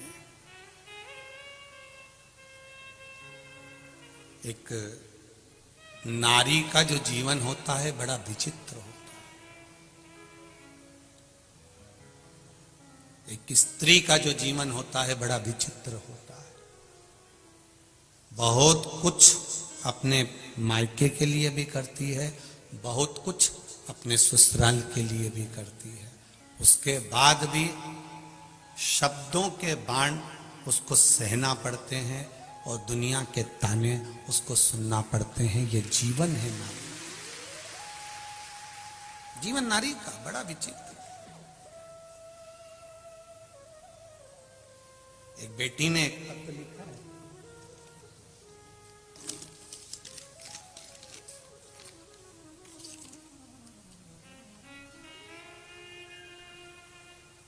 एक नारी का जो जीवन होता है बड़ा विचित्र होता है। एक स्त्री का जो जीवन होता है बड़ा विचित्र होता है। बहुत कुछ अपने मायके के लिए भी करती है, बहुत कुछ अपने ससुराल के लिए भी करती है। उसके बाद भी शब्दों के बाण उसको सहना पड़ते हैं और दुनिया के ताने उसको सुनना पड़ते हैं। ये जीवन है नारी, जीवन नारी का बड़ा विचित्र। एक बेटी ने एक पत्र लिखा है,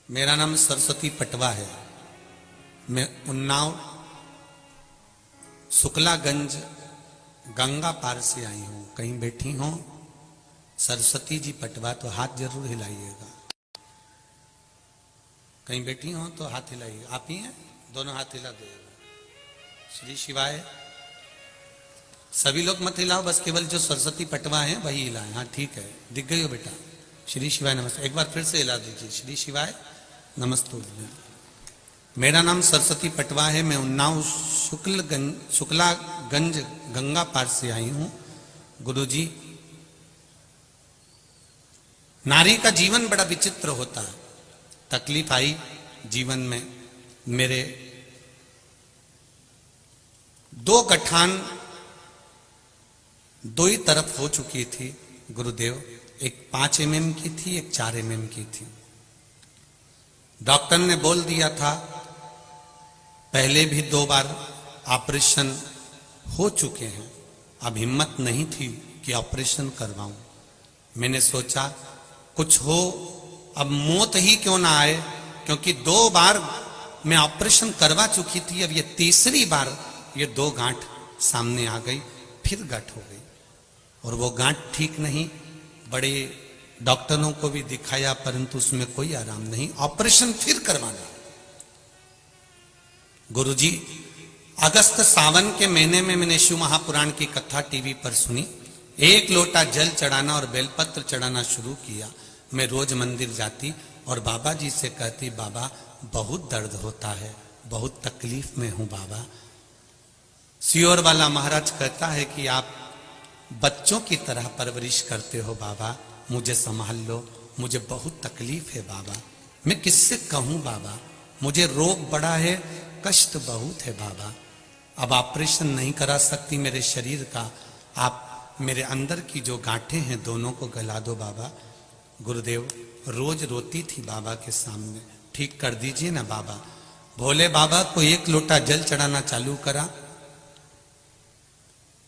मेरा नाम सरस्वती पटवा है, मैं उन्नाव शुक्लागंज गंगा पार से आई हूं। कहीं बैठी हो सरस्वती जी पटवा तो हाथ जरूर हिलाइएगा। कहीं बैठी हो तो हाथ हिलाइएगा। आप ही हैं, दोनों हाथ हिला देगा। श्री शिवाय। सभी लोग मत हिलाओ, बस केवल जो सरस्वती पटवा है वही हिलाए। हाँ ठीक है, दिख गई हो बेटा। श्री शिवाय नमस्ते। एक बार फिर से हिला दीजिए। श्री शिवाय नमस्ते। मेरा नाम सरस्वती पटवा है, मैं उन्नाव शुक्लागंज गंगा पार से आई हूं। गुरुजी, नारी का जीवन बड़ा विचित्र होता है। तकलीफ आई जीवन में। मेरे 2 गठान 2 ही तरफ हो चुकी थी गुरुदेव। एक 5 mm की थी, एक 4 mm की थी। डॉक्टर ने बोल दिया था, पहले भी 2 बार ऑपरेशन हो चुके हैं, अब हिम्मत नहीं थी कि ऑपरेशन करवाऊं। मैंने सोचा कुछ हो, अब मौत ही क्यों ना आए, क्योंकि 2 बार मैं ऑपरेशन करवा चुकी थी। अब ये तीसरी बार ये 2 गांठ सामने आ गई, फिर गांठ हो गई और वो गांठ ठीक नहीं। बड़े डॉक्टरों को भी दिखाया परंतु उसमें कोई आराम नहीं, ऑपरेशन फिर करवाना। गुरुजी, अगस्त सावन के महीने में मैंने शिव महापुराण की कथा टीवी पर सुनी। 1 लोटा जल चढ़ाना और बेलपत्र चढ़ाना शुरू किया। मैं रोज मंदिर जाती और बाबा जी से कहती, बाबा बहुत दर्द होता है, बहुत तकलीफ में हूं बाबा। सियोर वाला महाराज कहता है कि आप बच्चों की तरह परवरिश करते हो बाबा, मुझे संभाल लो, मुझे बहुत तकलीफ है बाबा। मैं किससे कहूं बाबा, मुझे रोग बड़ा है, कष्ट बहुत है बाबा। अब ऑपरेशन नहीं करा सकती मेरे शरीर का, आप मेरे अंदर की जो गांठें हैं दोनों को गला दो बाबा। गुरुदेव रोज रोती थी बाबा के सामने, ठीक कर दीजिए ना बाबा। भोले बाबा को 1 लोटा जल चढ़ाना चालू करा।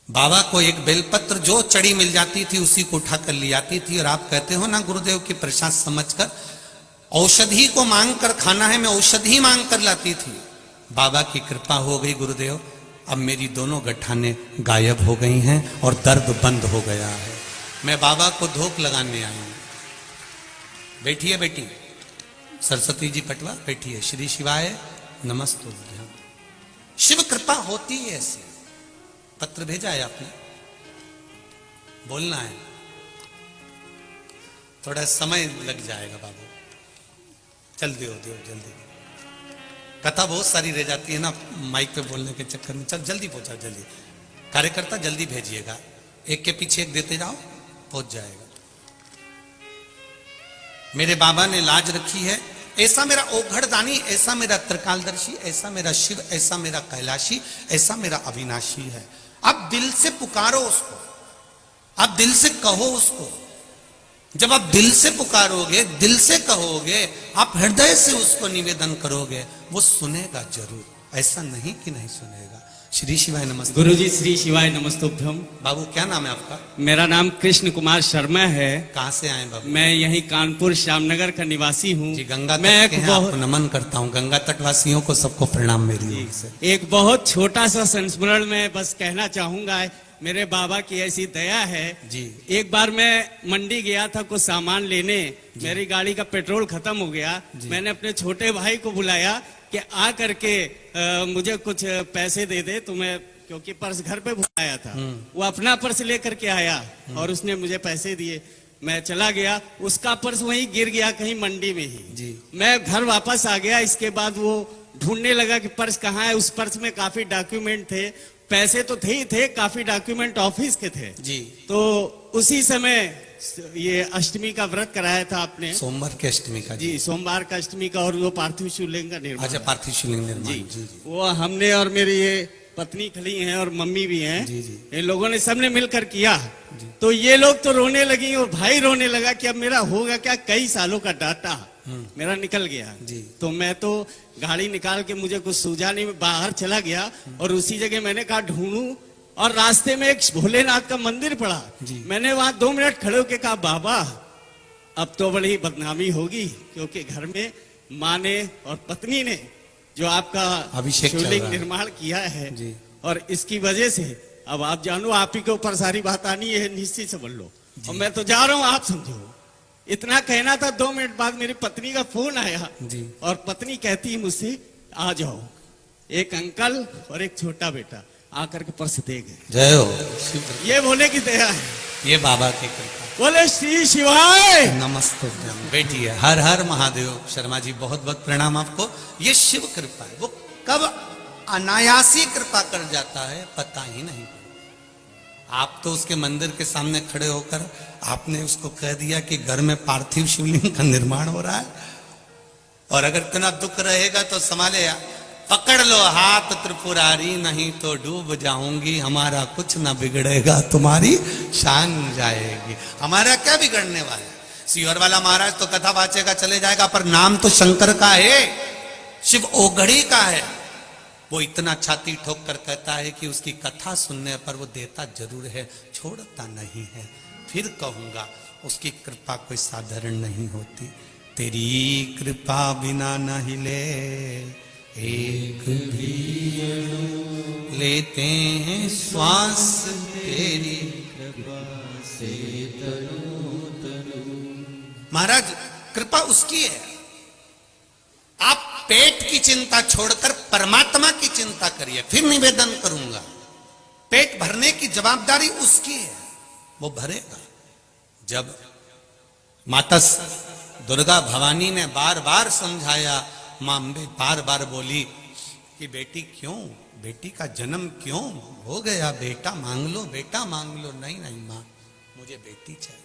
बाबा को एक बेलपत्र जो चढ़ी मिल जाती थी उसी को उठा कर ले आती थी। और आप कहते हो ना गुरुदेव की प्रसाद समझकर, औषधि को मांग कर खाना है, मैं औषधि मांग कर लाती थी। बाबा की कृपा हो गई गुरुदेव, अब मेरी दोनों गठाने गायब हो गई हैं और दर्द बंद हो गया है। मैं बाबा को धोख लगाने आई हूं। बैठिए बेटी, सरस्वती जी पटवा बैठिए। श्री शिवाय नमस्ते। शिव कृपा होती है ऐसी। पत्र भेजा है आपने, बोलना है, थोड़ा समय लग जाएगा बाबू, जल्दी हो दियो जल्दी। कथा बहुत सारी रह जाती है ना माइक पे बोलने के चक्कर में। चल जल्दी पहुंचाओ, जल्दी। कार्यकर्ता जल्दी भेजिएगा, एक के पीछे एक देते जाओ, पहुंच जाएगा। मेरे बाबा ने लाज रखी है, ऐसा मेरा ओघड़दानी, ऐसा मेरा त्रिकालदर्शी, ऐसा मेरा शिव, ऐसा मेरा कैलाशी, ऐसा मेरा अविनाशी है। अब दिल से पुकारो उसको, अब दिल से कहो उसको। जब आप दिल से पुकारोगे, दिल से कहोगे, आप हृदय से उसको निवेदन करोगे, वो सुनेगा जरूर, ऐसा नहीं कि नहीं सुनेगा। श्री शिवाय नमस्ते। गुरुजी श्री शिवाय नमस्तुभ्यम। बाबू क्या नाम है आपका? मेरा नाम कृष्ण कुमार शर्मा है। कहाँ से आए बाबू? मैं यहीं कानपुर श्यामनगर का निवासी हूँ। जी, गंगा मैं तट के हैं, आपको नमन करता हूँ। गंगा तटवासियों को सबको प्रणाम मेरी ओर से। एक बहुत छोटा सा संस्मरण में बस कहना चाहूंगा, मेरे बाबा की ऐसी दया है जी। एक बार मैं मंडी गया था कुछ सामान लेने, मेरी गाड़ी का पेट्रोल खत्म हो गया। मैंने अपने छोटे भाई को बुलाया कि आ करके मुझे कुछ पैसे दे दे तुम्हें, क्योंकि पर्स घर पे भुलाया था। वो अपना पर्स लेकर के आया और उसने मुझे पैसे दिए। मैं चला गया, उसका पर्स वहीं गिर गया कहीं मंडी में ही। जी। मैं घर वापस आ गया। इसके बाद वो ढूंढने लगा कि पर्स कहाँ है। उस पर्स में काफी डॉक्यूमेंट थे, पैसे तो थे ही थे, काफी डॉक्यूमेंट ऑफिस के थे। जी। तो उसी समय ये अष्टमी का व्रत कराया था आपने। सोमवार की अष्टमी का। जी, सोमवार का अष्टमी का, और वो पार्थिव शिवलिंग का निर्माण। अच्छा, पार्थिव शिवलिंग निर्माण। जी, जी जी। वो हमने और मेरी ये पत्नी खड़ी हैं और मम्मी भी हैं। जी जी। इन लोगों ने सबने मिलकर किया। तो ये लोग तो रोने लगी और भाई रोने लगा कि अब मेरा होगा क्या, कई सालों का डाटा मेरा निकल गया। जी। तो मैं तो गाड़ी निकाल के, मुझे कुछ सूझा नहीं, मैं बाहर चला गया और उसी जगह मैंने कहा ढूंढूं, और रास्ते में एक भोलेनाथ का मंदिर पड़ा। जी। मैंने वहां 2 मिनट खड़े होकर कहा, बाबा अब तो बड़ी बदनामी होगी, क्योंकि घर में माँ ने और पत्नी ने जो आपका अभिषेक चल शिवलिंग रहा है। निर्माण किया है, जी। और इसकी वजह से अब आप जानो, आप ही के ऊपर सारी बात आनी है, निश्चित समझ लो। और मैं तो जा रहा हूं, आप समझो। इतना कहना था, 2 मिनट बाद मेरी पत्नी का फोन आया। जी। और पत्नी कहती है मुझसे, आ जाओ। एक अंकल और एक छोटा बेटा आकर के पर्स दे गए। जय हो। ये बोले की दया है, ये बाबा की कृपा। बोले श्री शिवाय। नमस्ते बेटी है। हर हर महादेव। शर्मा जी बहुत बहुत प्रणाम आपको। ये शिव कृपा है, वो कब अनायासी कृपा कर जाता है पता ही नहीं। आप तो उसके मंदिर के सामने खड़े होकर आपने उसको कह दिया कि घर में पार्थिव शिवलिंग का निर्माण हो रहा है, और अगर इतना दुख रहेगा तो संभाले, पकड़ लो हाथ त्रिपुरारी, नहीं तो डूब जाऊंगी, हमारा कुछ ना बिगड़ेगा, तुम्हारी शान जाएगी। हमारा क्या बिगड़ने वाला है? सीहोर वाला महाराज तो कथा वाचेगा चले जाएगा, पर नाम तो शंकर का है, शिव ओगढ़ी का है। वो इतना छाती ठोक कर कहता है कि उसकी कथा सुनने पर वो देता जरूर है, छोड़ता नहीं है। फिर कहूंगा उसकी कृपा कोई साधारण नहीं होती। तेरी कृपा बिना न हिले एक भी अणु, लेते हैं श्वास तेरी कृपा से तनु तनु। महाराज कृपा उसकी है। आप पेट की चिंता छोड़कर परमात्मा की चिंता करिए, फिर निवेदन करूंगा। पेट भरने की जवाबदारी उसकी है, वो भरेगा। जब माता दुर्गा भवानी ने बार बार समझाया, मां अम्बे बार बार बोली कि बेटी क्यों, बेटी का जन्म क्यों हो गया, बेटा मांग लो, बेटा मांग लो। नहीं नहीं मां, मुझे बेटी चाहिए,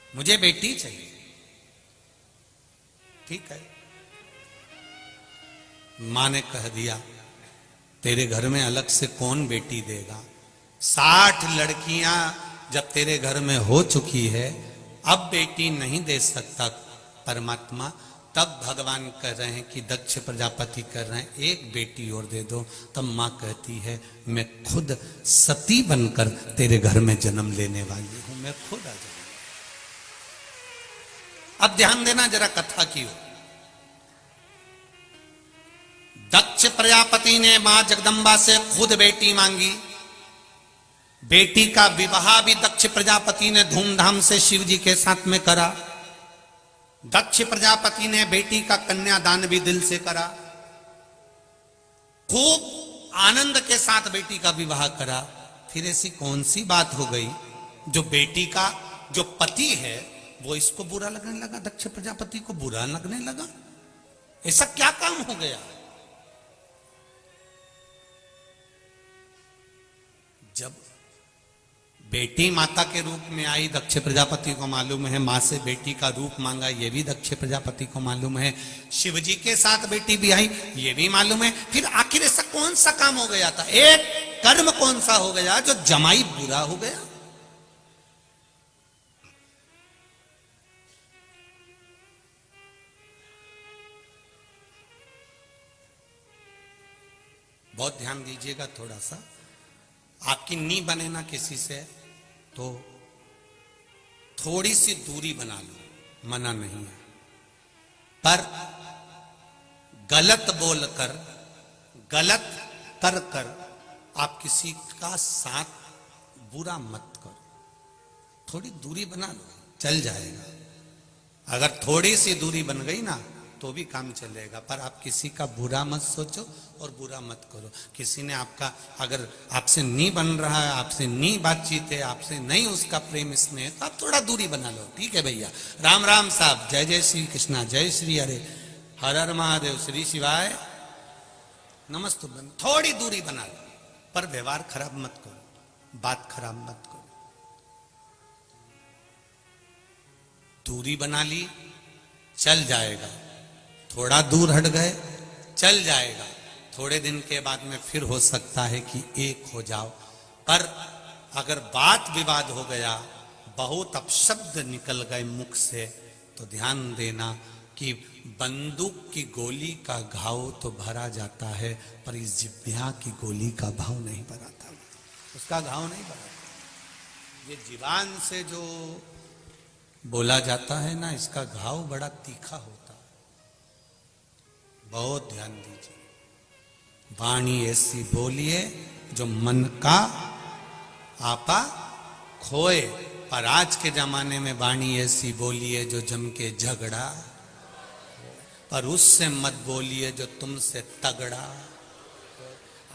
मुझे बेटी चाहिए। ठीक है, मां ने कह दिया तेरे घर में अलग से कौन बेटी देगा। 60 लड़कियां जब तेरे घर में हो चुकी है, अब बेटी नहीं दे सकता परमात्मा। तब भगवान कह रहे हैं कि दक्ष प्रजापति कर रहे हैं एक बेटी और दे दो। तब मां कहती है मैं खुद सती बनकर तेरे घर में जन्म लेने वाली हूं, मैं खुद आ जाऊंगी। अब ध्यान देना जरा कथा की ओर। दक्ष प्रजापति ने मां जगदंबा से खुद बेटी मांगी। बेटी का विवाह भी दक्ष प्रजापति ने धूमधाम से शिव जी के साथ में करा। दक्ष प्रजापति ने बेटी का कन्यादान भी दिल से करा। खूब आनंद के साथ बेटी का विवाह करा। फिर ऐसी कौन सी बात हो गई जो बेटी का जो पति है वो इसको बुरा लगने लगा, दक्ष प्रजापति को बुरा लगने लगा? ऐसा क्या काम हो गया? जब बेटी माता के रूप में आई, दक्ष प्रजापति को मालूम है, मां से बेटी का रूप मांगा, ये भी दक्ष प्रजापति को मालूम है। शिव जी के साथ बेटी भी आई, ये भी मालूम है। फिर आखिर ऐसा कौन सा काम हो गया था, एक कर्म कौन सा हो गया जो जमाई बुरा हो गया? बहुत ध्यान दीजिएगा थोड़ा सा। आपकी नी बने ना किसी से तो थोड़ी सी दूरी बना लो, मना नहीं है, पर गलत बोलकर गलत कर कर आप किसी का साथ बुरा मत करो। थोड़ी दूरी बना लो, चल जाएगा। अगर थोड़ी सी दूरी बन गई ना तो भी काम चलेगा, पर आप किसी का बुरा मत सोचो और बुरा मत करो। किसी ने आपका अगर आपसे नहीं बन रहा है, आपसे नहीं बातचीत है, आपसे नहीं उसका प्रेम स्नेह, तो आप थोड़ा दूरी बना लो। ठीक है भैया, राम राम साहब, जय जय श्री कृष्णा, जय श्री हरे, हर हर महादेव, श्री शिवाय नमस्तु। थोड़ी दूरी बना लो, पर व्यवहार खराब मत करो, बात खराब मत करो। दूरी बना ली, चल जाएगा। थोड़ा दूर हट गए, चल जाएगा। थोड़े दिन के बाद में फिर हो सकता है कि एक हो जाओ, पर अगर बात विवाद हो गया, बहुत अपशब्द निकल गए मुख से, तो ध्यान देना कि बंदूक की गोली का घाव तो भरा जाता है, पर इस जिह्वा की गोली का भाव नहीं भराता, उसका घाव नहीं भराता। ये जीवान से जो बोला जाता है ना, इसका घाव बड़ा तीखा होता है। बहुत ध्यान दीजिए, वाणी ऐसी बोलिए जो मन का आपा खोए, पर आज के जमाने में वाणी ऐसी बोलिए जो जम के झगड़ा, पर उससे मत बोलिए जो तुमसे तगड़ा।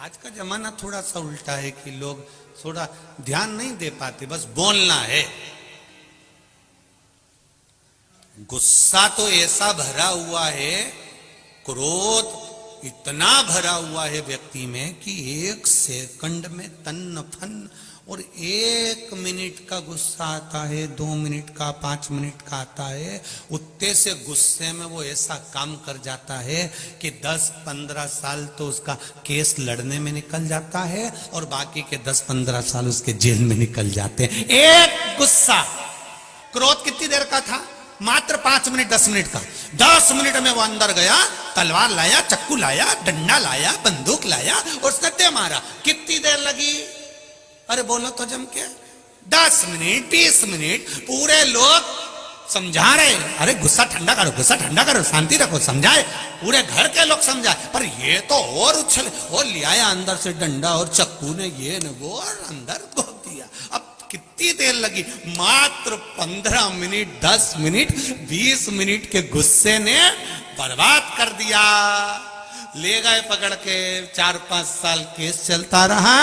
आज का जमाना थोड़ा सा उल्टा है कि लोग थोड़ा ध्यान नहीं दे पाते, बस बोलना है। गुस्सा तो ऐसा भरा हुआ है, क्रोध इतना भरा हुआ है व्यक्ति में कि 1 सेकंड में तन्न फन, और 1 मिनट का गुस्सा आता है, 2 मिनट का, 5 मिनट का आता है। उतने से गुस्से में वो ऐसा काम कर जाता है कि 10-15 साल तो उसका केस लड़ने में निकल जाता है, और बाकी के 10-15 साल उसके जेल में निकल जाते हैं। एक गुस्सा, क्रोध कितनी देर का था? मात्र 5 मिनट, 10 मिनट का। 10 मिनट में वो अंदर गया, तलवार लाया, चक्कू लाया, डंडा लाया, बंदूक लाया और उसने दे मारा। कितनी देर लगी? अरे बोलो तो जम के 10 मिनट, 20 मिनट। पूरे लोग समझा रहे, अरे गुस्सा ठंडा करो, गुस्सा ठंडा करो, शांति रखो, समझाए, पूरे घर के लोग समझाए, पर ये तो और उछल, और ले आया अंदर से डंडा और चक्कू ने, ये ने वो, और अंदर घोप दिया। अब कितनी देर लगी? मात्र 15 मिनट, 10 मिनट, 20 मिनट के गुस्से ने बर्बाद कर दिया। ले गए पकड़ के, 4-5 साल केस चलता रहा,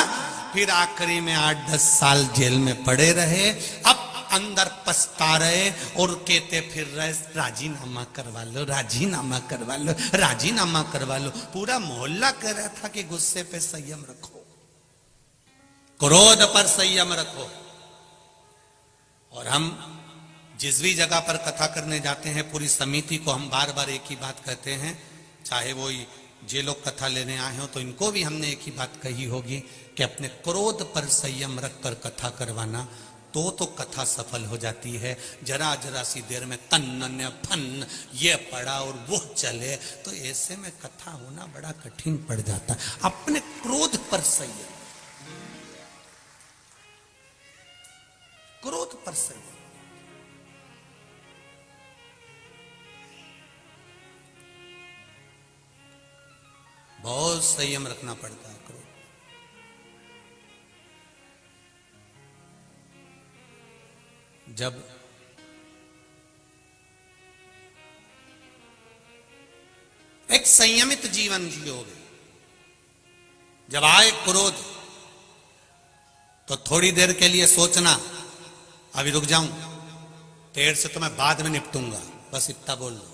फिर आखिरी में 8-10 साल जेल में पड़े रहे। अब अंदर पछता रहे और कहते फिर रहे, राजीनामा करवा लो, राजीनामा करवा लो, राजीनामा करवा लो। पूरा मोहल्ला कह रहा था कि गुस्से पे संयम रखो, क्रोध पर संयम रखो। और हम जिस भी जगह पर कथा करने जाते हैं, पूरी समिति को हम बार बार एक ही बात कहते हैं, चाहे वो जे लोग कथा लेने आए हो तो इनको भी हमने एक ही बात कही होगी कि अपने क्रोध पर संयम रखकर कथा करवाना, तो कथा सफल हो जाती है। जरा जरा सी देर में तन्न फन ये पड़ा और वो चले, तो ऐसे में कथा होना बड़ा कठिन पड़ जाता है। अपने क्रोध पर संयम, क्रोध पर संयम। बहुत संयम रखना पड़ता है क्रोध। जब एक संयमित जीवन जियोगे, जब आए क्रोध तो थोड़ी देर के लिए सोचना, अभी रुक जाऊं, तेरे से तो मैं बाद में निपटूंगा, बस इतना बोल दो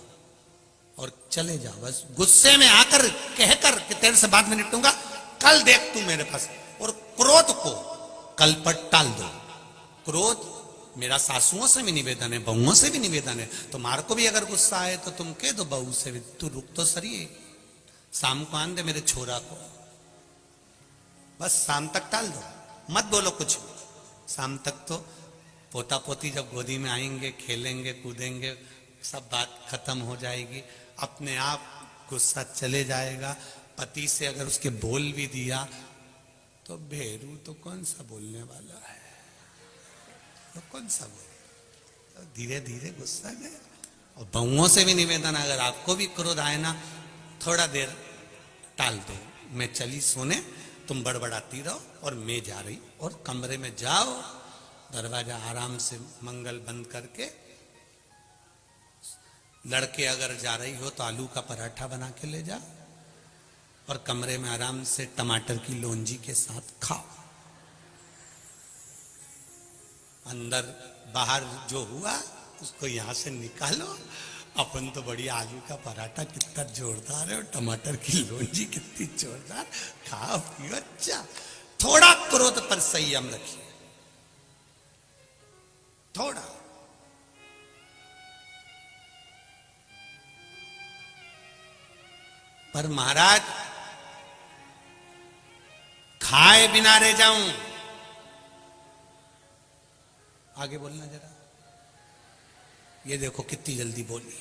और चले जाओ। बस गुस्से में आकर कहकर कि तेरे से बाद में निपटूंगा, कल देख तू मेरे पास। और क्रोध को कल पर टाल दो। क्रोध मेरा सासुओं से भी निवेदन है, बहुओं से भी निवेदन है, तुम्हारे को भी अगर गुस्सा आए तो तुम कह दो बहू से भी, तू रुक तो सही, शाम को आन दे मेरे छोरा को, बस शाम तक टाल दो, मत बोलो कुछ। शाम तक तो पोता पोती जब गोदी में आएंगे, खेलेंगे कूदेंगे, सब बात खत्म हो जाएगी, अपने आप गुस्सा चले जाएगा। पति से अगर उसके बोल भी दिया तो भेरू तो कौन सा बोलने वाला है, तो कौन सा बोल, तो धीरे धीरे गुस्सा गया। और बहुओं से भी निवेदन, अगर आपको भी क्रोध आए ना, थोड़ा देर टाल दो, मैं चली सोने, तुम बड़बड़ाती रहो और मैं जा रही, और कमरे में जाओ, दरवाजा आराम से मंगल बंद करके लड़के अगर जा रही हो तो आलू का पराठा बना के ले जा और कमरे में आराम से टमाटर की लोंजी के साथ खाओ। अंदर बाहर जो हुआ उसको यहां से निकालो। अपन तो बड़ी आलू का पराठा कितना जोरदार है और टमाटर की लोंजी कितनी जोरदार, खाओ पियो। अच्छा, थोड़ा क्रोध पर संयम रखिए, थोड़ा। पर महाराज खाए बिना रह जाऊं, आगे बोलना जरा। ये देखो कितनी जल्दी बोली,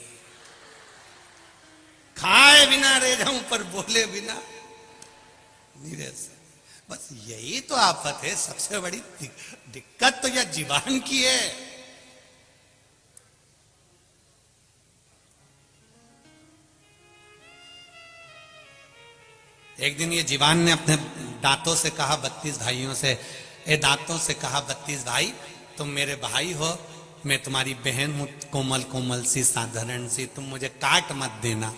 खाए बिना रह जाऊं पर बोले बिना नहीं रह सकते। बस यही तो आफत है, सबसे बड़ी दिक्कत तो यह जीवान की है। एक दिन ये जीवान ने अपने दांतों से कहा 32 भाइयों से, ए दांतों से कहा 32 भाई तुम मेरे भाई हो, मैं तुम्हारी बहन हूं, कोमल कोमल सी साधारण सी, तुम मुझे काट मत देना।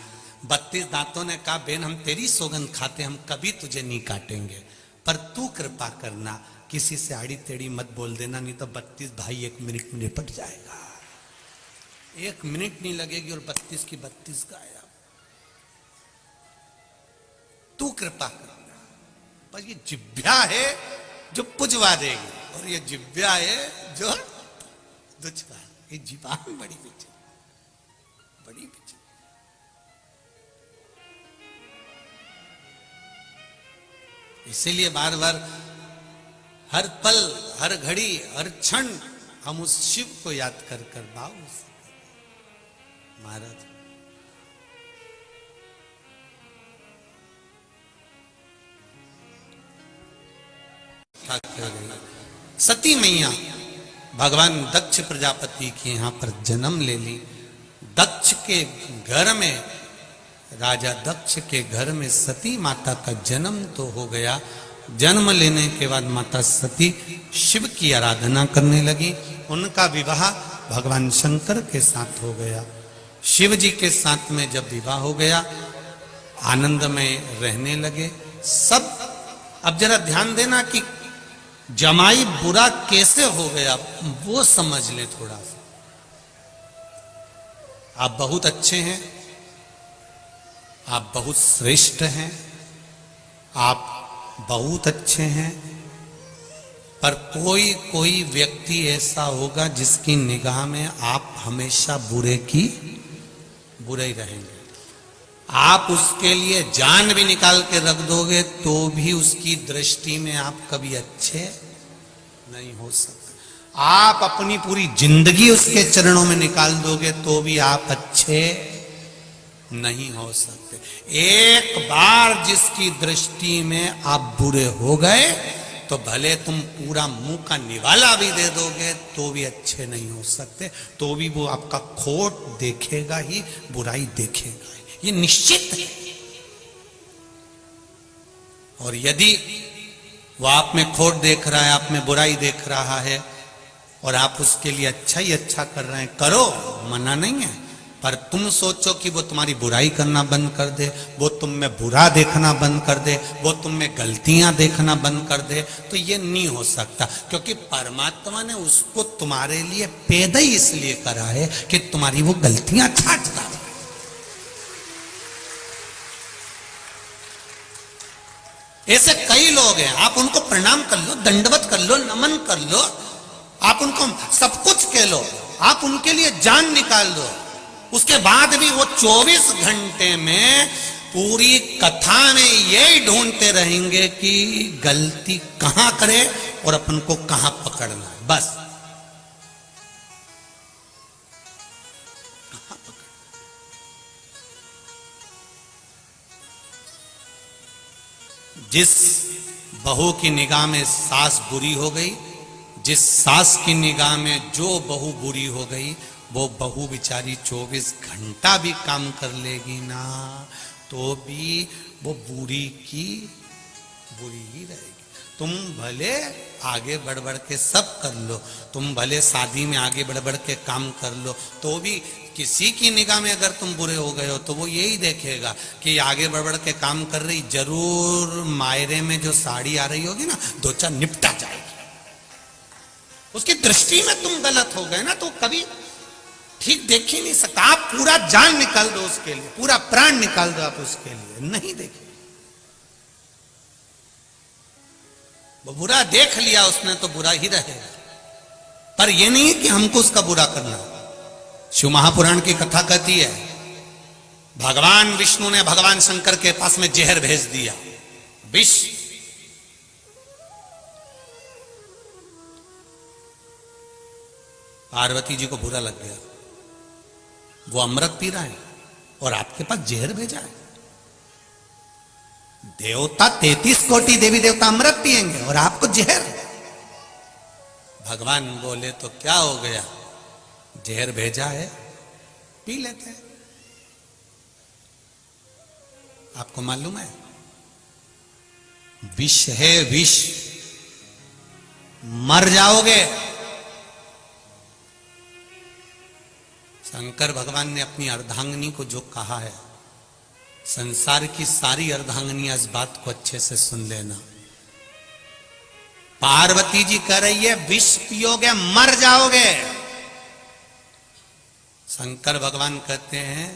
32 दांतों ने कहा बहन हम तेरी सौगंध खाते, हम कभी तुझे नहीं काटेंगे, पर तू कृपा करना किसी से आड़ी टेढ़ी मत बोल देना, नहीं तो 32 भाई 1 मिनट में निपट जाएगा। 1 मिनट नहीं लगेगी और 32 की 32 गायब। तू कृपा करना। पर ये जिब्या है जो पुजवा देगी और ये जिब्या है जो दुचवा। ये जीवान बड़ी विचित्र, बड़ी विचित्र। इसीलिए बार बार हर पल हर घड़ी हर क्षण हम उस शिव को याद कर कर भाव महाराज। सती मैया भगवान दक्ष प्रजापति के यहां पर जन्म ले ली। दक्ष के घर में, राजा दक्ष के घर में सती माता का जन्म तो हो गया। जन्म लेने के बाद माता सती शिव की आराधना करने लगी। उनका विवाह भगवान शंकर के साथ हो गया। शिव जी के साथ में जब विवाह हो गया, आनंद में रहने लगे सब। अब जरा ध्यान देना कि जमाई बुरा कैसे हो गया वो समझ ले थोड़ा सा। आप बहुत अच्छे हैं, आप बहुत श्रेष्ठ हैं, आप बहुत अच्छे हैं, पर कोई कोई व्यक्ति ऐसा होगा जिसकी निगाह में आप हमेशा बुरे की बुरे ही रहेंगे। आप उसके लिए जान भी निकाल के रख दोगे तो भी उसकी दृष्टि में आप कभी अच्छे नहीं हो सकते। आप अपनी पूरी जिंदगी उसके चरणों में निकाल दोगे तो भी आप अच्छे नहीं हो सकते। एक बार जिसकी दृष्टि में आप बुरे हो गए तो भले तुम पूरा मुंह का निवाला भी दे दोगे तो भी अच्छे नहीं हो सकते, तो भी वो आपका खोट देखेगा ही, बुराई देखेगा ही। ये निश्चित है। और यदि वो आप में खोट देख रहा है, आप में बुराई देख रहा है और आप उसके लिए अच्छा ही अच्छा कर रहे हैं, करो, मना नहीं है। पर तुम सोचो कि वो तुम्हारी बुराई करना बंद कर दे, वो तुम में बुरा देखना बंद कर दे, वो तुम में गलतियां देखना बंद कर दे, तो ये नहीं हो सकता। क्योंकि परमात्मा ने उसको तुम्हारे लिए पैदा ही इसलिए करा है कि तुम्हारी वो गलतियां छाट डाले। ऐसे कई लोग हैं, आप उनको प्रणाम कर लो, दंडवत कर लो, नमन कर लो, आप उनको सब कुछ कह लो, आप उनके लिए जान निकाल दो, उसके बाद भी वो 24 घंटे में पूरी कथा में यही ढूंढते रहेंगे कि गलती कहां करे और अपन को कहां पकड़ना है। बस जिस बहू की निगाह में सास बुरी हो गई, जिस सास की निगाह में जो बहू बुरी हो गई, वो बहू बेचारी 24 घंटा भी काम कर लेगी ना तो भी वो बुरी की बुरी ही रहेगी। तुम भले आगे बढ़ बढ़ के सब कर लो, तुम भले शादी में आगे बढ़ बढ़ के काम कर लो, तो भी किसी की निगाह में अगर तुम बुरे हो गए हो तो वो यही देखेगा कि आगे बढ़ बढ़ के काम कर रही, जरूर मायरे में जो साड़ी आ रही होगी ना, दो चार निपटा जाएगी। उसकी दृष्टि में तुम गलत हो गए ना, तो कभी ठीक देख ही नहीं सकता। आप पूरा जान निकाल दो उसके लिए, पूरा प्राण निकाल दो आप उसके लिए, नहीं देखे। वो बुरा देख लिया उसने तो बुरा ही रहेगा, पर यह नहीं कि हमको उसका बुरा करना। शिव महापुराण की कथा कहती है, भगवान विष्णु ने भगवान शंकर के पास में जहर भेज दिया, विष। पार्वती जी को बुरा लग गया, वो अमृत पी रहा है और आपके पास जहर भेजा है। देवता 33 कोटि देवी देवता अमृत पिएंगे और आपको जहर। भगवान बोले तो क्या हो गया, जहर भेजा है, पी लेते हैं। आपको मालूम है विष है, विष, मर जाओगे। शंकर भगवान ने अपनी अर्धांगिनी को जो कहा है, संसार की सारी अर्धांगिनियां इस बात को अच्छे से सुन लेना। पार्वती जी कह रही है विष पियोगे मर जाओगे। शंकर भगवान कहते हैं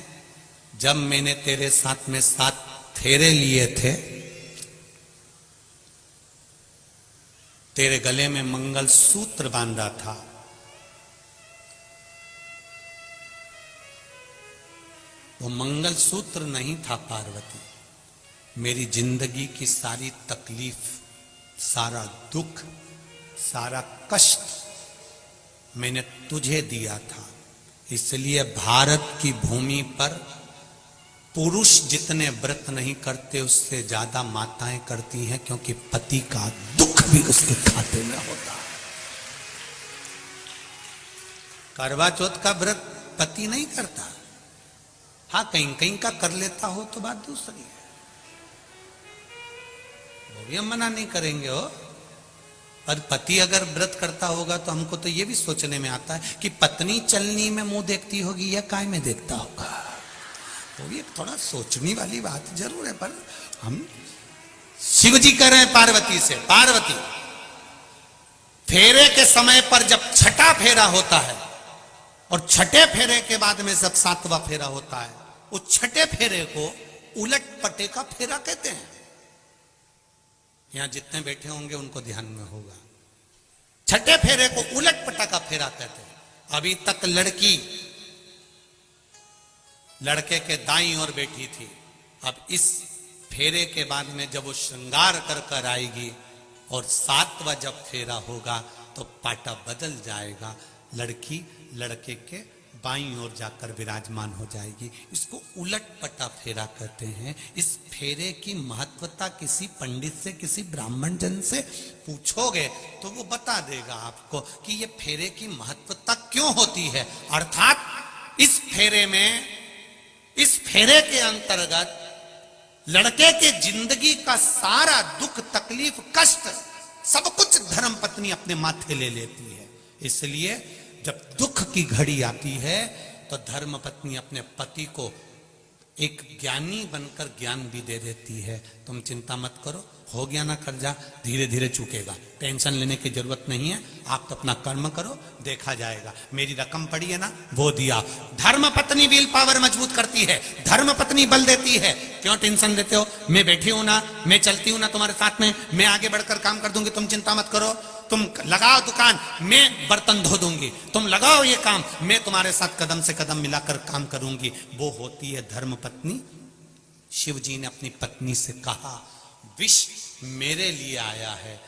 जब मैंने तेरे साथ में 7 फेरे लिए थे, तेरे गले में मंगल सूत्र बांधा था, वो मंगल सूत्र नहीं था पार्वती, मेरी जिंदगी की सारी तकलीफ, सारा दुख, सारा कष्ट मैंने तुझे दिया था। इसलिए भारत की भूमि पर पुरुष जितने व्रत नहीं करते उससे ज्यादा माताएं करती हैं, क्योंकि पति का दुख भी उसके खाते में होता है। करवा चौथ का व्रत पति नहीं करता, हाँ कहीं कहीं का कर लेता हो तो बात दूसरी है, वो भी हम मना नहीं करेंगे हो। पर पति अगर व्रत करता होगा तो हमको तो ये भी सोचने में आता है कि पत्नी चलनी में मुंह देखती होगी या काय में देखता होगा, वो भी एक थोड़ा सोचने वाली बात जरूर है। पर हम शिव जी कह रहे हैं पार्वती से, पार्वती फेरे के समय पर जब छठा फेरा होता है और छठे फेरे के बाद में जब 7वां फेरा होता है, उस छठे फेरे को उलट पटे का फेरा कहते हैं। यहां जितने बैठे होंगे उनको ध्यान में होगा, छठे फेरे को उलट पटा का फेरा कहते हैं। अभी तक लड़की लड़के के दाईं ओर बैठी थी, अब इस फेरे के बाद में जब वो श्रृंगार कर कर आएगी और 7वां जब फेरा होगा तो पाटा बदल जाएगा, लड़की लड़के के बाईं ओर जाकर विराजमान हो जाएगी। इसको उलट पटा फेरा कहते हैं। इस फेरे की महत्वता किसी पंडित से, किसी ब्राह्मण जन से पूछोगे तो वो बता देगा आपको कि ये फेरे की महत्वता क्यों होती है। अर्थात इस फेरे में, इस फेरे के अंतर्गत लड़के के जिंदगी का सारा दुख, तकलीफ, कष्ट सब कुछ धर्म पत्नी अपने माथे ले लेती है। इसलिए जब दुख की घड़ी आती है तो धर्म पत्नी अपने पति को एक ज्ञानी बनकर ज्ञान भी दे देती है। तुम चिंता मत करो, हो गया ना कर्जा, धीरे धीरे चुकेगा, टेंशन लेने की जरूरत नहीं है, आप तो अपना कर्म करो, देखा जाएगा। मेरी रकम पड़ी है ना, वो दिया। धर्म पत्नी विल पावर मजबूत करती है, धर्म पत्नी बल देती है। क्यों टेंशन लेते हो, मैं बैठी हूं ना, मैं चलती हूं ना तुम्हारे साथ में, मैं आगे बढ़कर काम कर दूंगी, तुम चिंता मत करो। तुम लगाओ दुकान, मैं बर्तन धो दूंगी, तुम लगाओ ये काम, मैं तुम्हारे साथ कदम से कदम मिलाकर काम करूंगी। वो होती है धर्म पत्नी। शिव जी ने अपनी पत्नी से कहा विष मेरे लिए आया है,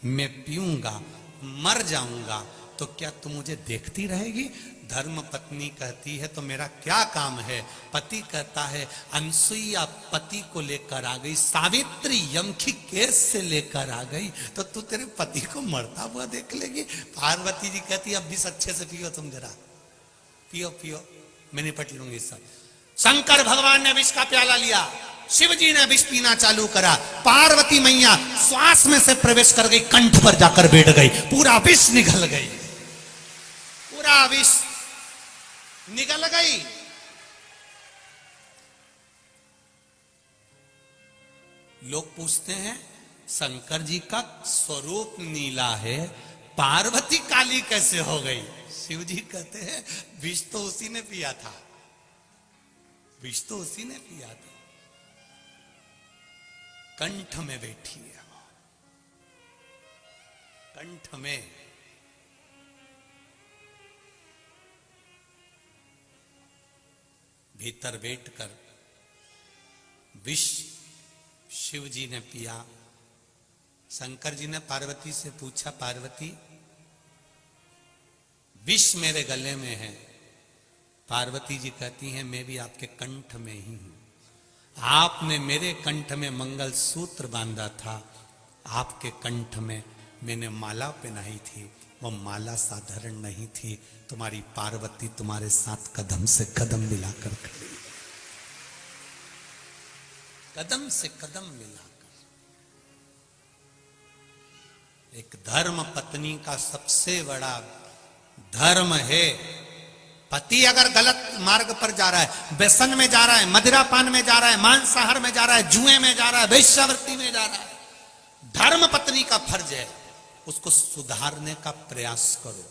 मैं पीऊंगा, मर जाऊंगा, तो क्या तुम मुझे देखती रहेगी? धर्म पत्नी कहती है तो मेरा क्या काम है। पति कहता है अनसुईया पति को लेकर आ गई, सावित्री यम की केस से लेकर आ गई, तो तू तेरे पति को मरता हुआ देख लेगी। पार्वती जी कहती अब भी अच्छे से पियो, तुम जरा पियो पियो, मैं निपट लूंगी सब। शंकर भगवान ने विष का प्याला लिया, शिव जी ने विष पीना चालू करा, पार्वती मैया श्वास में से प्रवेश कर गई, कंठ पर जाकर बैठ गई, पूरा विष निकल गई, पूरा विष निकल गई। लोग पूछते हैं शंकर जी का स्वरूप नीला है, पार्वती काली कैसे हो गई? शिव जी कहते हैं विष तो उसी ने पिया था, विष तो उसी ने पिया था, कंठ में बैठी है, कंठ में। भीतर बैठकर विष शिव जी ने पिया। शंकर जी ने पार्वती से पूछा, पार्वती विष मेरे गले में है। पार्वती जी कहती हैं मैं भी आपके कंठ में ही हूं, आपने मेरे कंठ में मंगल सूत्र बांधा था, आपके कंठ में मैंने माला पहनाई थी, वो माला साधारण नहीं थी, तुम्हारी पार्वती तुम्हारे साथ कदम से कदम मिलाकर खड़ी, कदम से कदम मिलाकर। एक धर्म पत्नी का सबसे बड़ा धर्म है, पति अगर गलत मार्ग पर जा रहा है, व्यसन में जा रहा है, मदिरा पान में जा रहा है, मांसाहार में जा रहा है, जुए में जा रहा है, वेश्यावृत्ति में जा रहा है, धर्म पत्नी का फर्ज है उसको सुधारने का प्रयास करो।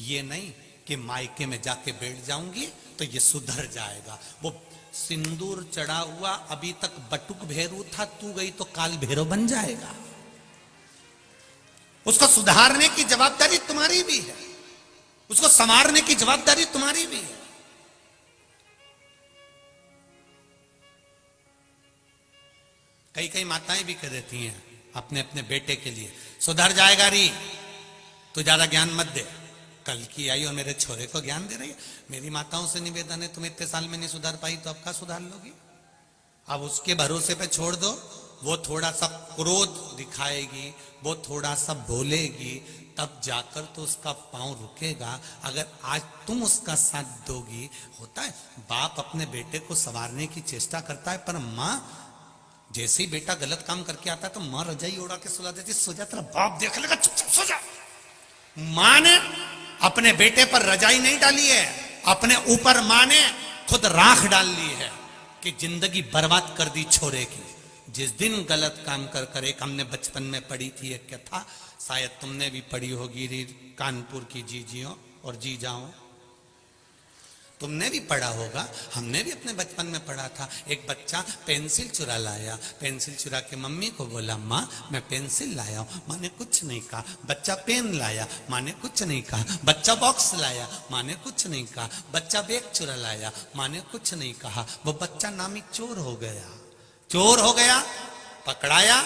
ये नहीं कि मायके में जाके बैठ जाऊंगी तो ये सुधर जाएगा। वो सिंदूर चढ़ा हुआ अभी तक बटुक भैरू था, तू गई तो काल भैरव बन जाएगा। उसको सुधारने की जवाबदारी तुम्हारी भी है, उसको संवारने की जवाबदारी तुम्हारी भी है। कई कई माताएं भी कह देती हैं अपने अपने बेटे के लिए, सुधर जाएगा री, तो ज्यादा ज्ञान मत दे। कल की आई और मेरे छोरे को ज्ञान दे रही है। मेरी माताओं से निवेदन है, तुम इतने साल में नहीं सुधार पाई तो अब क्या सुधार लोगी? अब उसके भरोसे पे छोड़ दो, वो थोड़ा सा क्रोध दिखाएगी, वो थोड़ा सा बोलेगी, तब जाकर तो उसका पांव रुकेगा। अगर आज तुम उसका साथ दोगी, होता है बाप अपने बेटे को संवारने की चेष्टा करता है, पर माँ जैसे ही बेटा गलत काम करके आता है तो माँ रजाई ओढ़ा के सुला देती, सो जा तेरा बाप देख लेगा, चुपचाप सो जा। माँ ने अपने बेटे पर रजाई नहीं डाली है, अपने ऊपर माँ ने खुद राख डाल ली है कि जिंदगी बर्बाद कर दी छोरे की। जिस दिन गलत काम कर कर, एक हमने बचपन में पढ़ी थी एक कथा, शायद तुमने भी पढ़ी होगी, कानपुर की जीजियों और जीजाओं, तुमने भी पढ़ा होगा, हमने भी अपने बचपन में पढ़ा था। एक बच्चा पेंसिल चुरा लाया, पेंसिल चुरा के मम्मी को बोला, माँ मैं पेंसिल लाया हूं। माँ ने कुछ नहीं कहा। बच्चा पेन लाया, माँ ने कुछ नहीं कहा। बच्चा बॉक्स लाया, माँ ने कुछ नहीं कहा। बच्चा बैग चुरा लाया, माँ ने कुछ नहीं कहा। वो बच्चा नामी चोर हो गया, चोर हो गया, पकड़ाया,